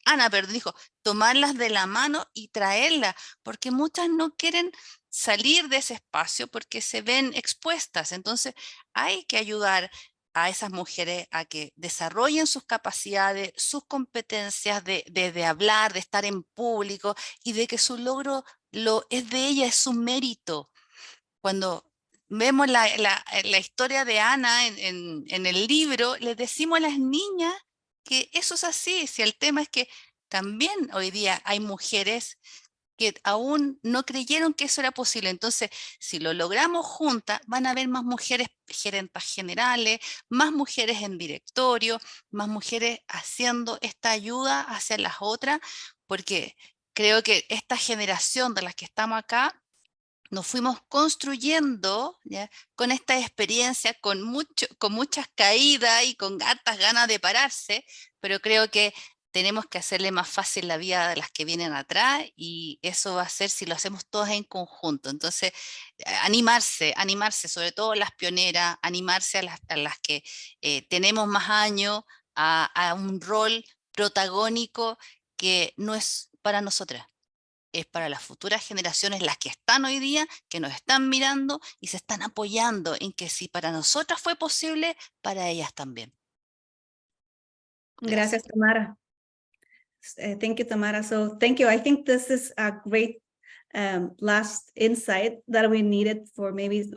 Ana, perdón, dijo, tomarlas de la mano y traerlas, porque muchas no quieren salir de ese espacio porque se ven expuestas. Entonces hay que ayudar a esas mujeres a que desarrollen sus capacidades, sus competencias de hablar, de estar en público y de que su logro es de ella, es su mérito. Cuando vemos la historia de Ana en el libro, les decimos a las niñas que eso es así. Si el tema es que también hoy día hay mujeres que aún no creyeron que eso era posible. Entonces, si lo logramos juntas, van a haber más mujeres gerentas generales, más mujeres en directorio, más mujeres haciendo esta ayuda hacia las otras, porque creo que esta generación de las que estamos acá, nos fuimos construyendo, ¿ya?, con esta experiencia, con muchas caídas y con hartas ganas de pararse, pero creo que tenemos que hacerle más fácil la vida a las que vienen atrás y eso va a ser si lo hacemos todas en conjunto. Entonces, animarse, sobre todo las pioneras, animarse a las que tenemos más años, a un rol protagónico que no es para nosotras. Es para las futuras generaciones, las que están hoy día, que nos están mirando y se están apoyando en que si para nosotras fue posible, para ellas también.
Gracias, Tamara. Thank you, Tamara. So thank you. I think this is a great last insight that we needed for maybe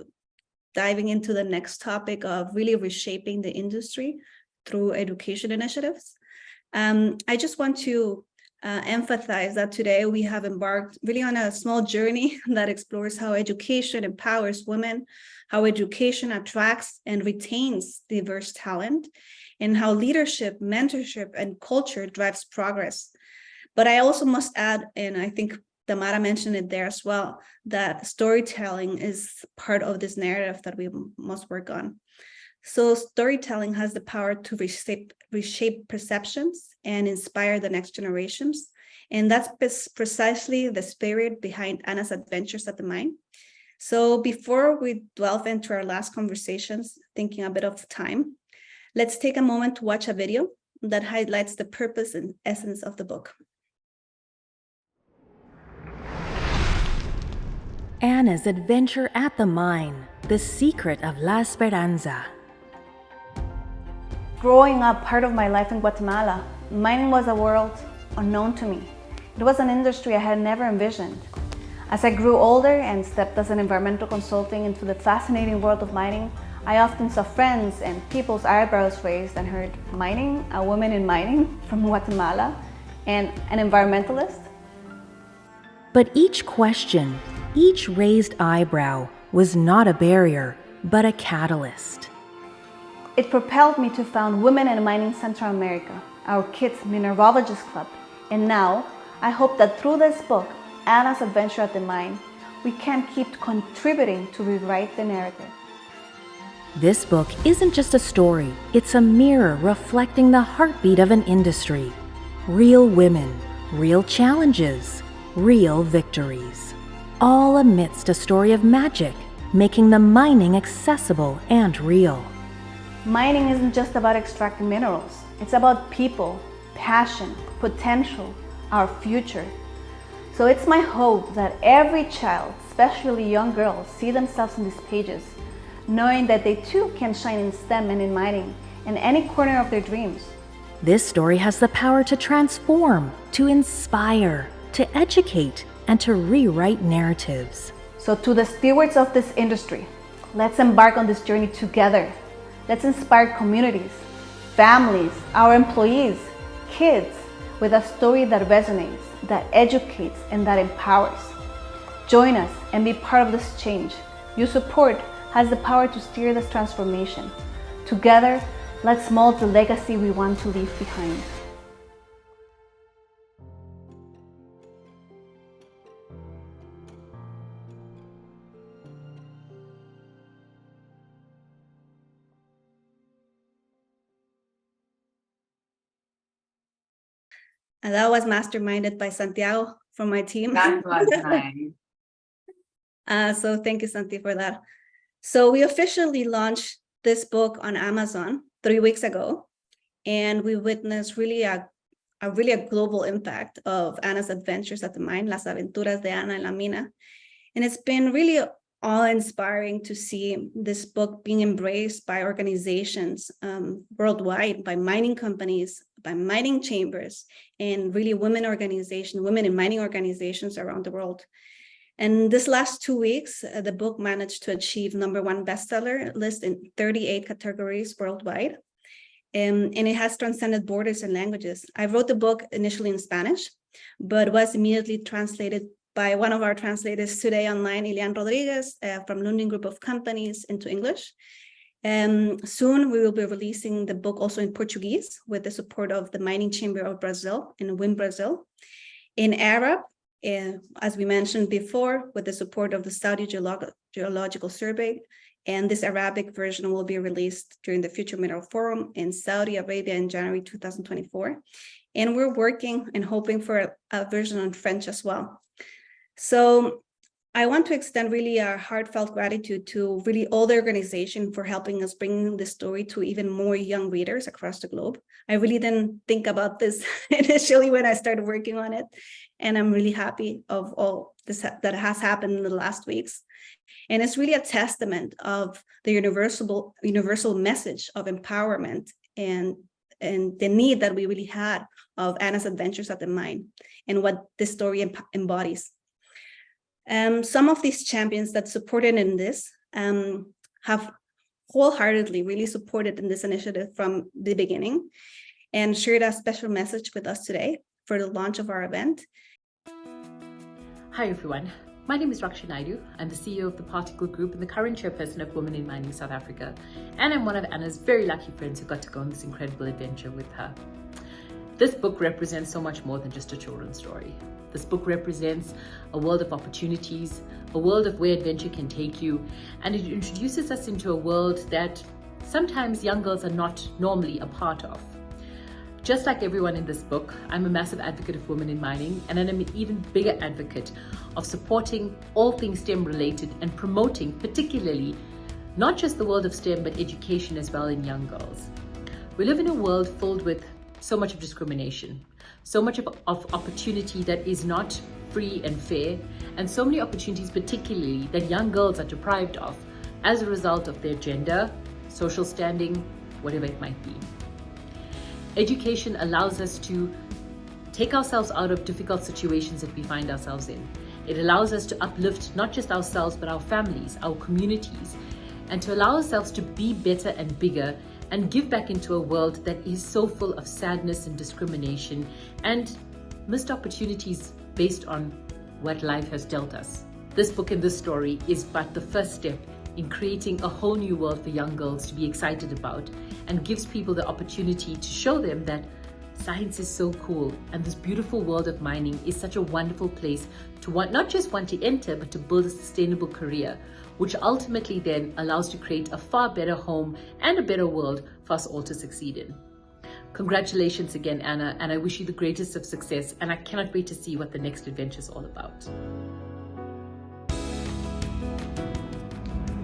diving into the next topic of really reshaping the industry through education initiatives. I just want to emphasize that today we have embarked really on a small journey that explores how education empowers women, how education attracts and retains diverse talent, and how leadership, mentorship, and culture drives progress. But I also must add, and I think Tamara mentioned it there as well, that storytelling is part of this narrative that we must work on. So storytelling has the power to reshape perceptions and inspire the next generations. And that's precisely the spirit behind Anna's adventures at the mine. So before we delve into our last conversations, thinking a bit of time, let's take a moment to watch a video that highlights the purpose and essence of the book.
Anna's adventure at the mine, the secret of La Esperanza.
Growing up, part of my life in Guatemala, mining was a world unknown to me. It was an industry I had never envisioned. As I grew older and stepped as an environmental consultant into the fascinating world of mining, I often saw friends and people's eyebrows raised and heard, mining? A woman in mining from Guatemala? And an environmentalist?
But each question, each raised eyebrow was not a barrier, but a catalyst.
It propelled me to found Women in Mining Central America, our kids' mineralogist club. And now, I hope that through this book, Anna's Adventure at the Mine, we can keep contributing to rewrite the narrative.
This book isn't just a story, it's a mirror reflecting the heartbeat of an industry. Real women, real challenges, real victories. All amidst a story of magic, making the mining accessible and real.
Mining isn't just about extracting minerals. It's about people, passion, potential, our future. So it's my hope that every child, especially young girls, see themselves in these pages, knowing that they too can shine in STEM and in mining, in any corner of their dreams.
This story has the power to transform, to inspire, to educate, and to rewrite narratives.
So to the stewards of this industry, let's embark on this journey together. Let's inspire communities, families, our employees, kids, with a story that resonates, that educates, and that empowers. Join us and be part of this change. Your support has the power to steer this transformation. Together, let's mold the legacy we want to leave behind. And that was masterminded by Santiago from my team.
That was nice.
So thank you, Santi, for that. So we officially launched this book on Amazon 3 weeks ago, and we witnessed really a global impact of Anna's adventures at the mine, Las Aventuras de Ana en la Mina. And it's been really awe-inspiring to see this book being embraced by organizations worldwide, by mining companies, by mining chambers, and really women in mining organizations around the world. And this last 2 weeks, the book managed to achieve #1 bestseller list in 38 categories worldwide. And it has transcended borders and languages. I wrote the book initially in Spanish, but was immediately translated by one of our translators today online, Ilian Rodriguez, from Lundin Group of Companies into English. Soon we will be releasing the book also in Portuguese with the support of the Mining Chamber of Brazil in WIM Brazil. In Arab, as we mentioned before, with the support of the Saudi Geological Survey. And this Arabic version will be released during the Future Mineral Forum in Saudi Arabia in January 2024. And we're working and hoping for a version in French as well. So I want to extend really our heartfelt gratitude to really all the organization for helping us bring this story to even more young readers across the globe. I really didn't think about this initially when I started working on it. And I'm really happy of all this that has happened in the last weeks. And it's really a testament of the universal message of empowerment and the need that we really had of Anna's adventures at the mine and what this story embodies. Some of these champions that supported in this have wholeheartedly really supported in this initiative from the beginning and shared a special message with us today for the launch of our event.
Hi everyone, my name is Raksha Naidu. I'm the CEO of the Particle Group and the current chairperson of Women in Mining South Africa. And I'm one of Anna's very lucky friends who got to go on this incredible adventure with her. This book represents so much more than just a children's story. This book represents a world of opportunities, a world of where adventure can take you, and it introduces us into a world that sometimes young girls are not normally a part of. Just like everyone in this book, I'm a massive advocate of women in mining, and I'm an even bigger advocate of supporting all things STEM related and promoting particularly not just the world of STEM, but education as well in young girls. We live in a world filled with so much of discrimination, so much of opportunity that is not free and fair, and so many opportunities particularly that young girls are deprived of as a result of their gender, social standing, whatever it might be. Education allows us to take ourselves out of difficult situations that we find ourselves in. It allows us to uplift not just ourselves, but our families, our communities, and to allow ourselves to be better and bigger and give back into a world that is so full of sadness and discrimination and missed opportunities based on what life has dealt us. This book and this story is but the first step in creating a whole new world for young girls to be excited about, and gives people the opportunity to show them that science is so cool and this beautiful world of mining is such a wonderful place to not just want to enter, but to build a sustainable career, which ultimately then allows to create a far better home and a better world for us all to succeed in. Congratulations again, Anna, and I wish you the greatest of success, and I cannot wait to see what the next adventure is all about.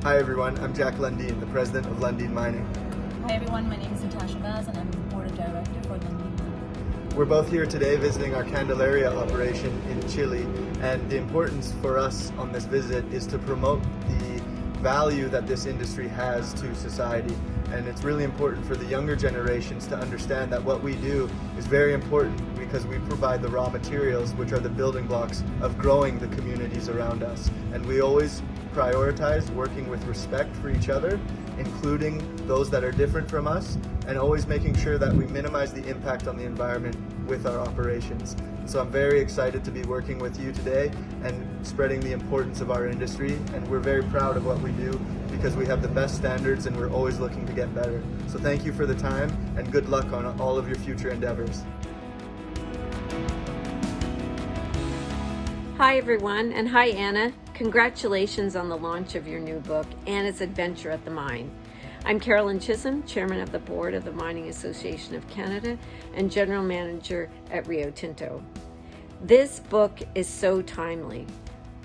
Hi everyone, I'm Jack Lundin, the president of Lundin Mining.
Hi everyone, my name is Natasha Baz and I'm the board of director for Lundin Mining.
We're both here today visiting our Candelaria operation in Chile, and the importance for us on this visit is to promote the value that this industry has to society. And it's really important for the younger generations to understand that what we do is very important because we provide the raw materials, which are the building blocks of growing the communities around us. And we always prioritize working with respect for each other, including those that are different from us, and always making sure that we minimize the impact on the environment with our operations. So I'm very excited to be working with you today and spreading the importance of our industry, and we're very proud of what we do because we have the best standards and we're always looking to get better. So thank you for the time and good luck on all of your future endeavors.
Hi everyone, and hi Anna. Congratulations on the launch of your new book, Anna's Adventure at the Mine. I'm Carolyn Chisholm, Chairman of the Board of the Mining Association of Canada and General Manager at Rio Tinto. This book is so timely.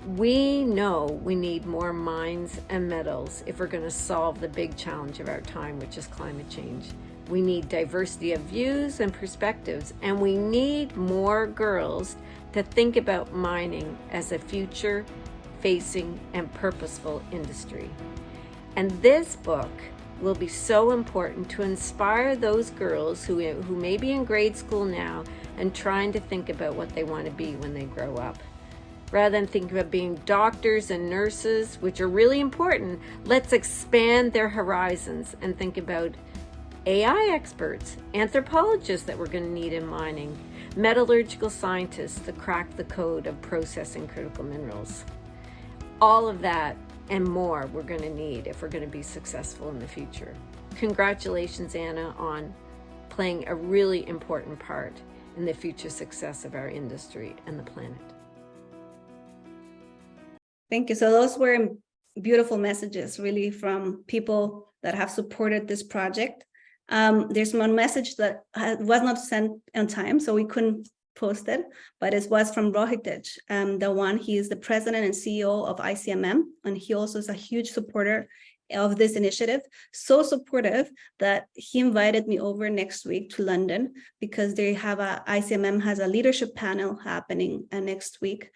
We know we need more mines and metals if we're going to solve the big challenge of our time, which is climate change. We need diversity of views and perspectives, and we need more girls to think about mining as a future-facing and purposeful industry. And this book will be so important to inspire those girls who may be in grade school now and trying to think about what they want to be when they grow up. Rather than thinking about being doctors and nurses, which are really important, let's expand their horizons and think about AI experts, anthropologists that we're going to need in mining, metallurgical scientists to crack the code of processing critical minerals. All of that and more we're going to need if we're going to be successful in the future. Congratulations, Anna, on playing a really important part in the future success of our industry and the planet.
Thank you. So those were beautiful messages, really, from people that have supported this project. There's one message that was not sent on time, so we couldn't post it, but it was from Rohitej, he is the president and CEO of ICMM, and he also is a huge supporter of this initiative, so supportive that he invited me over next week to London because ICMM has a leadership panel happening next week.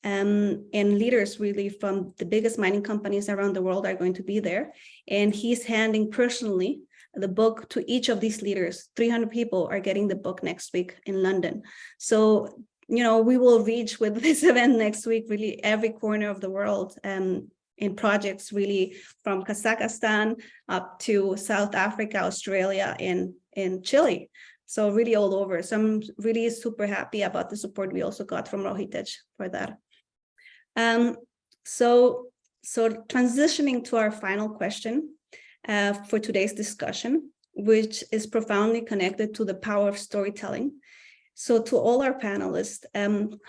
And leaders really from the biggest mining companies around the world are going to be there. And he's handing personally the book to each of these leaders. 300 people are getting the book next week in London. So, we will reach with this event next week, really every corner of the world, in projects really from Kazakhstan up to South Africa, Australia, and Chile. So really all over. So I'm really super happy about the support we also got from Rohitej for that. So transitioning to our final question for today's discussion, which is profoundly connected to the power of storytelling. So to all our panelists,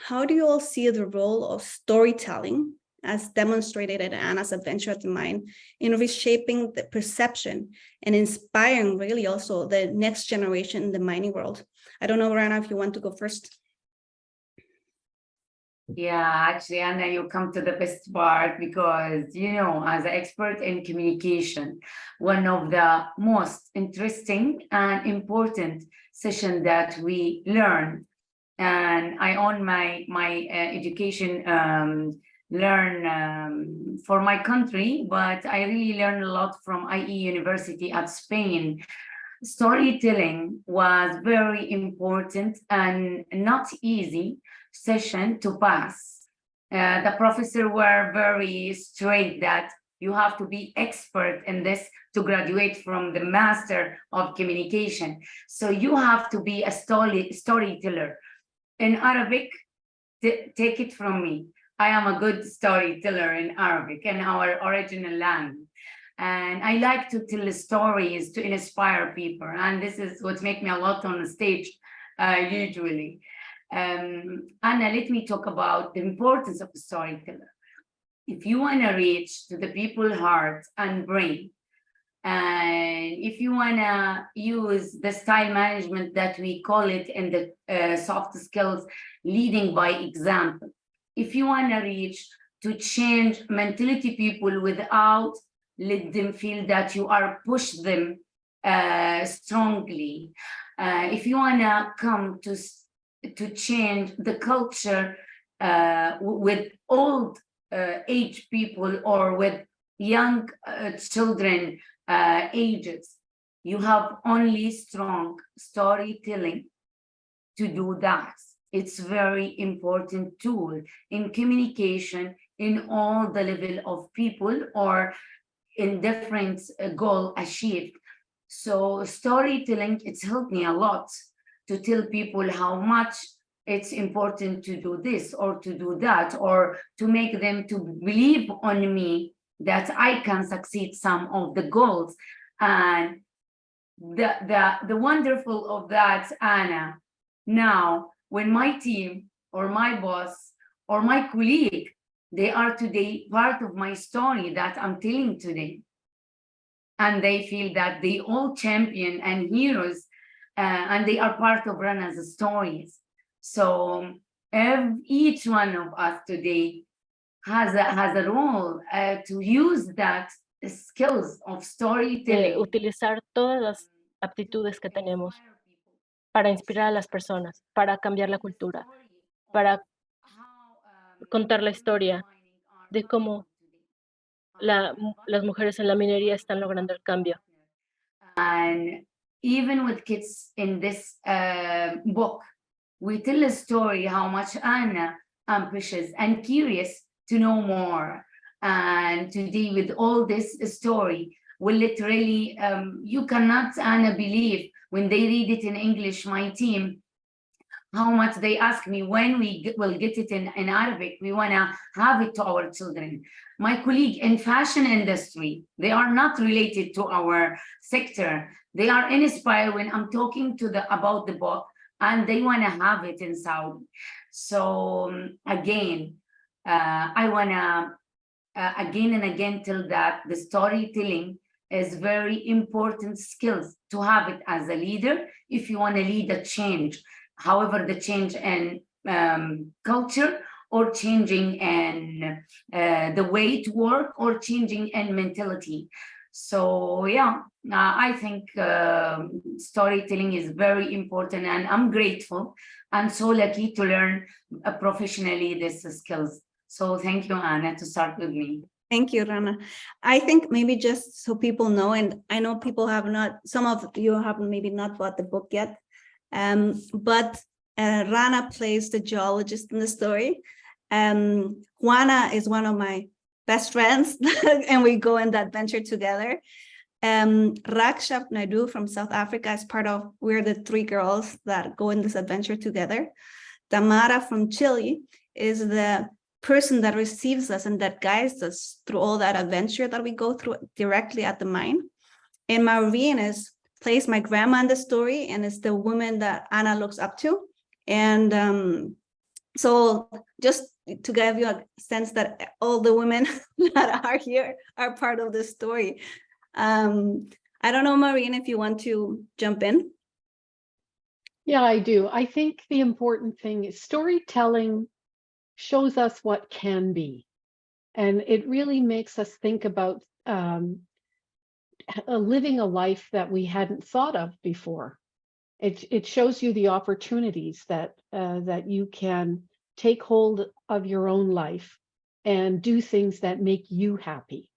how do you all see the role of storytelling as demonstrated in Anna's adventure at the mine in reshaping the perception and inspiring really also the next generation in the mining world? I don't know, Rana, if you want to go first.
Yeah, actually, Anna, you come to the best part because, as an expert in communication, one of the most interesting and important session that we learn, and I own my education learn for my country, but I really learned a lot from IE University at Spain. Storytelling was very important and not easy session to pass. The professor were very straight that you have to be expert in this to graduate from the Master of Communication. So you have to be a storyteller. In Arabic, take it from me, I am a good storyteller in Arabic, in our original language. And I like to tell stories to inspire people. And this is what makes me a lot on the stage, usually. Anna, let me talk about the importance of a storyteller. If you want to reach to the people's heart and brain, and if you want to use the style management that we call it in the soft skills, leading by example, if you want to reach to change mentality people without let them feel that you are push them strongly, if you want to come to change the culture with old age people or with young children ages, you have only strong storytelling to do that. It's very important tool in communication in all the level of people or in different goal achieved. So storytelling, it's helped me a lot to tell people how much it's important to do this or to do that, or to make them to believe on me that I can succeed some of the goals. And the wonderful of that, Anna, now when my team or my boss or my colleague, they are today part of my story that I'm telling today, and they feel that they all champion and heroes, and they are part of Rana's stories. So each one of us today has a role to use that skills of storytelling.
Utilizar todas las aptitudes que tenemos para inspirar a las personas, para cambiar la cultura, para contar la historia de cómo las mujeres en la minería están logrando el cambio.
And even with kids in this book, we tell a story how much Anna ambitious and curious to know more. And today with all this story, will literally, you cannot, Anna, believe when they read it in English, my team, how much they ask me when we will get it in Arabic. We want to have it to our children. My colleague in fashion industry, they are not related to our sector. They are inspired when I'm talking to about the book, and they want to have it in Saudi. So again, I want to again and again tell that the storytelling is very important skills to have it as a leader if you want to lead a change. However, the change in culture or changing in the way to work or changing in mentality. So yeah, I think storytelling is very important, and I'm grateful and so lucky to learn professionally these skills. So thank you, Anna, to start with me.
Thank you, Rana. I think maybe just so people know, and I know people have not, some of you have maybe not bought the book yet, but Rana plays the geologist in the story. Juana is one of my best friends, and we go in that venture together. Raksha Naidu from South Africa is part of, we're the three girls that go in this adventure together. Tamara from Chile is the person that receives us and that guides us through all that adventure that we go through directly at the mine. And Maureen plays my grandma in the story, and is the woman that Anna looks up to. And so just to give you a sense that all the women that are here are part of this story. I don't know, Maureen, if you want to jump in.
Yeah, I do. I think the important thing is storytelling shows us what can be. And it really makes us think about living a life that we hadn't thought of before. It shows you the opportunities that you can take hold of your own life and do things that make you happy.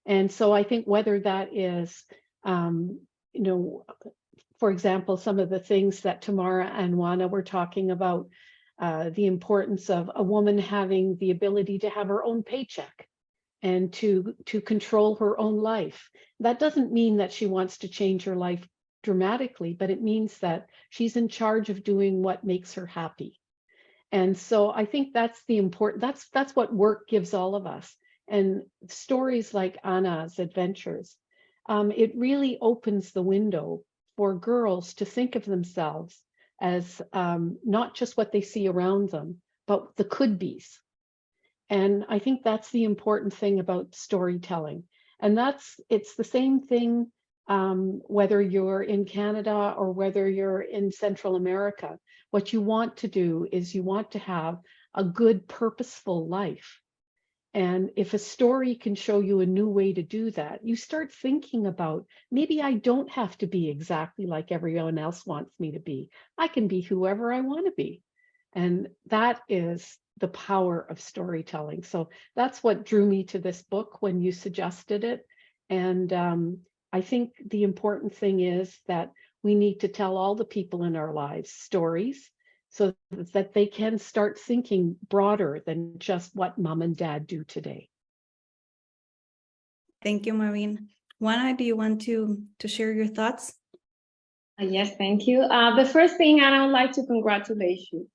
And so I think whether that is, for example, some of the things that Tamara and Juana were talking about, the importance of a woman having the ability to have her own paycheck and to control her own life. That doesn't mean that she wants to change her life dramatically, but it means that she's in charge of doing what makes her happy. And so I think that's the important, that's what work gives all of us. And stories like Anna's adventures, it really opens the window for girls to think of themselves as not just what they see around them, but the could-be's. And I think that's the important thing about storytelling. And it's the same thing whether you're in Canada or whether you're in Central America. What you want to do is you want to have a good, purposeful life. And if a story can show you a new way to do that, you start thinking about, maybe I don't have to be exactly like everyone else wants me to be. I can be whoever I want to be. And that is the power of storytelling. So that's what drew me to this book when you suggested it. And I think the important thing is that we need to tell all the people in our lives stories so that they can start thinking broader than just what mom and dad do today.
Thank you, Maureen. Juana, do you want to share your thoughts?
Yes, thank you. The first thing, I would like to congratulate you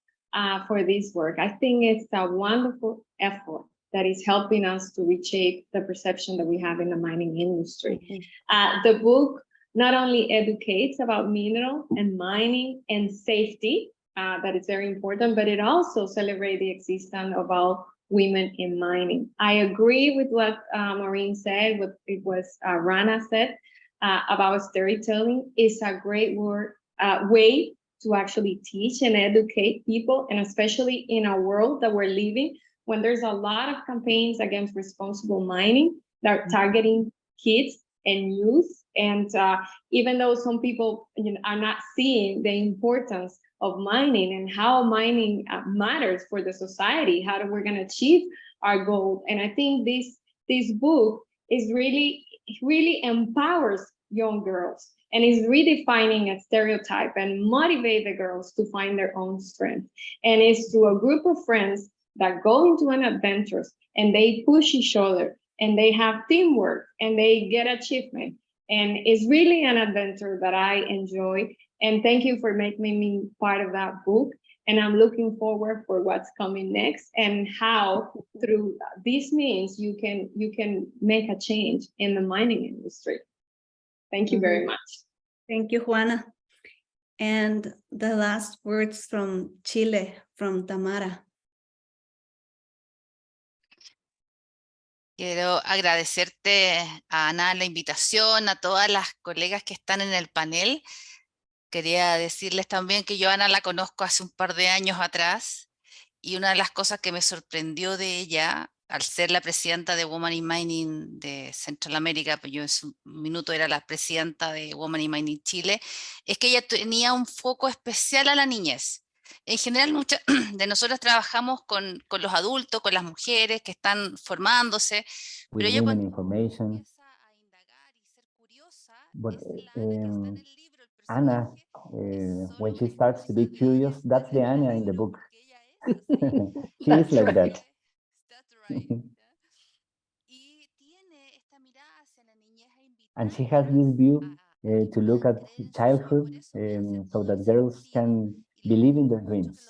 for this work. I think it's a wonderful effort that is helping us to reshape the perception that we have in the mining industry. The book not only educates about mineral and mining and safety, that is very important, but it also celebrates the existence of all women in mining. I agree with what Maureen said, what it was Rana said about storytelling. Is a great way to actually teach and educate people, and especially in a world that we're living when there's a lot of campaigns against responsible mining that are targeting kids and youth. And even though some people are not seeing the importance of mining and how mining matters for the society, how we're going to achieve our goal. And I think this book is really empowers young girls and is redefining a stereotype and motivate the girls to find their own strength. And it's through a group of friends that go into an adventure and they push each other and they have teamwork and they get achievement. And it's really an adventure that I enjoy. And thank you for making me part of that book. And I'm looking forward for what's coming next and how through these means you can make a change in the mining industry. Thank you very much.
Thank you, Juana. And the last words from Chile, from Tamara.
Quiero agradecerte, Ana, la invitación, a todas las colegas que están en el panel. Quería decirles también que yo a Ana la conozco hace un par de años atrás y una de las cosas que me sorprendió de ella, al ser la presidenta de Women in Mining de Central América, pues yo en su minuto era la presidenta de Women in Mining Chile, es que ella tenía un foco especial a la niñez. En general, muchas de nosotros trabajamos con los adultos, con las mujeres que están formándose, pero ella cuando empieza a indagar y ser curiosa,
But
es la Ana que está en el libro, el
Anna, when she starts to be curious, that's the Anna in the book. She is like that. And she has this view to look at childhood so that girls can believe in their dreams.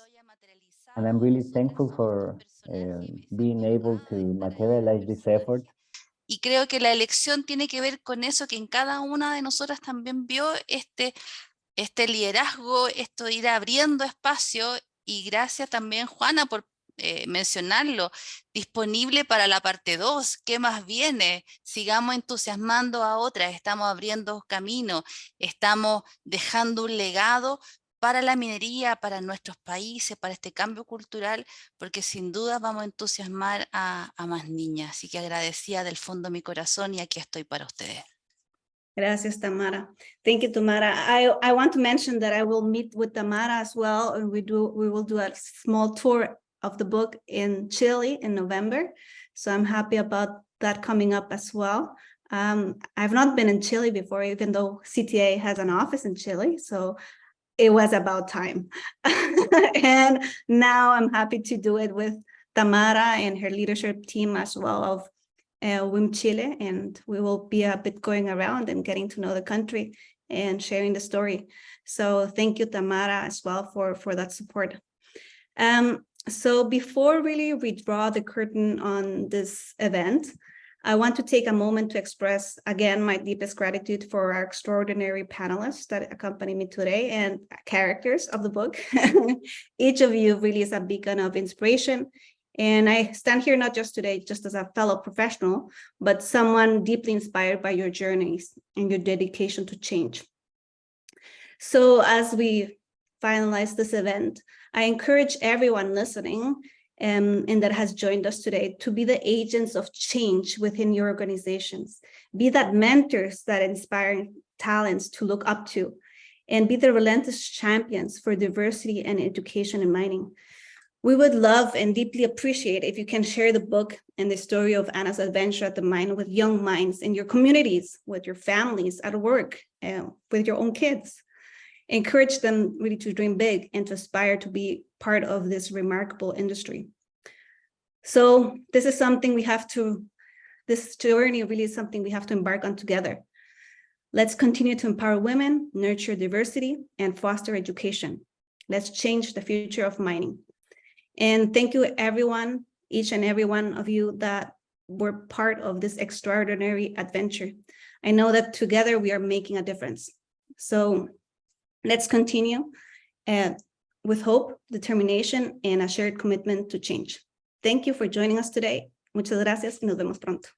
And I'm really thankful for being able to materialize this effort.
Y creo que la elección tiene que ver con eso, que en cada una de nosotras también vio este liderazgo, esto de ir abriendo espacio, y gracias también, Juana, por mencionarlo, disponible para la parte 2, ¿qué más viene? Sigamos entusiasmando a otras, estamos abriendo camino, estamos dejando un legado para la minería, para nuestros países, para este cambio cultural, porque sin duda vamos a entusiasmar a más niñas. Así que agradecida del fondo de mi corazón y aquí estoy para ustedes.
Gracias, Tamara. Thank you, Tamara. I want to mention that I will meet with Tamara as well, and we will do a small tour of the book in Chile in November. So I'm happy about that coming up as well. I've not been in Chile before, even though CTA has an office in Chile. So it was about time. And now I'm happy to do it with Tamara and her leadership team as well of WIM Chile, and we will be a bit going around and getting to know the country and sharing the story. So thank you, Tamara, as well for that support. So before really we draw the curtain on this event, I want to take a moment to express again my deepest gratitude for our extraordinary panelists that accompany me today and characters of the book. Each of you really is a beacon of inspiration. And I stand here not just today, just as a fellow professional, but someone deeply inspired by your journeys and your dedication to change. So as we finalize this event, I encourage everyone listening and that has joined us today to be the agents of change within your organizations. Be that mentors that inspire talents to look up to, and be the relentless champions for diversity and education in mining. We would love and deeply appreciate if you can share the book and the story of Anna's adventure at the mine with young minds in your communities, with your families, at work, with your own kids. Encourage them really to dream big and to aspire to be part of this remarkable industry. So this is something this journey really is something we have to embark on together. Let's continue to empower women, nurture diversity, and foster education. Let's change the future of mining. And thank you, everyone, each and every one of you that were part of this extraordinary adventure. I know that together we are making a difference. So let's continue with hope, determination, and a shared commitment to change. Thank you for joining us today. Muchas gracias y nos vemos pronto.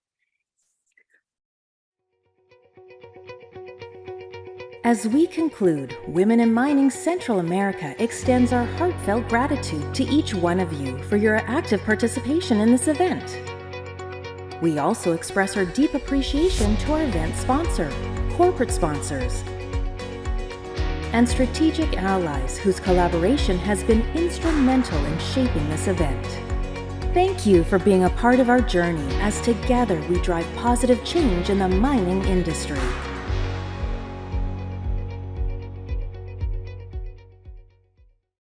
As we conclude, Women in Mining Central America extends our heartfelt gratitude to each one of you for your active participation in this event. We also express our deep appreciation to our event sponsor, corporate sponsors, and strategic allies whose collaboration has been instrumental in shaping this event. Thank you for being a part of our journey as together we drive positive change in the mining industry.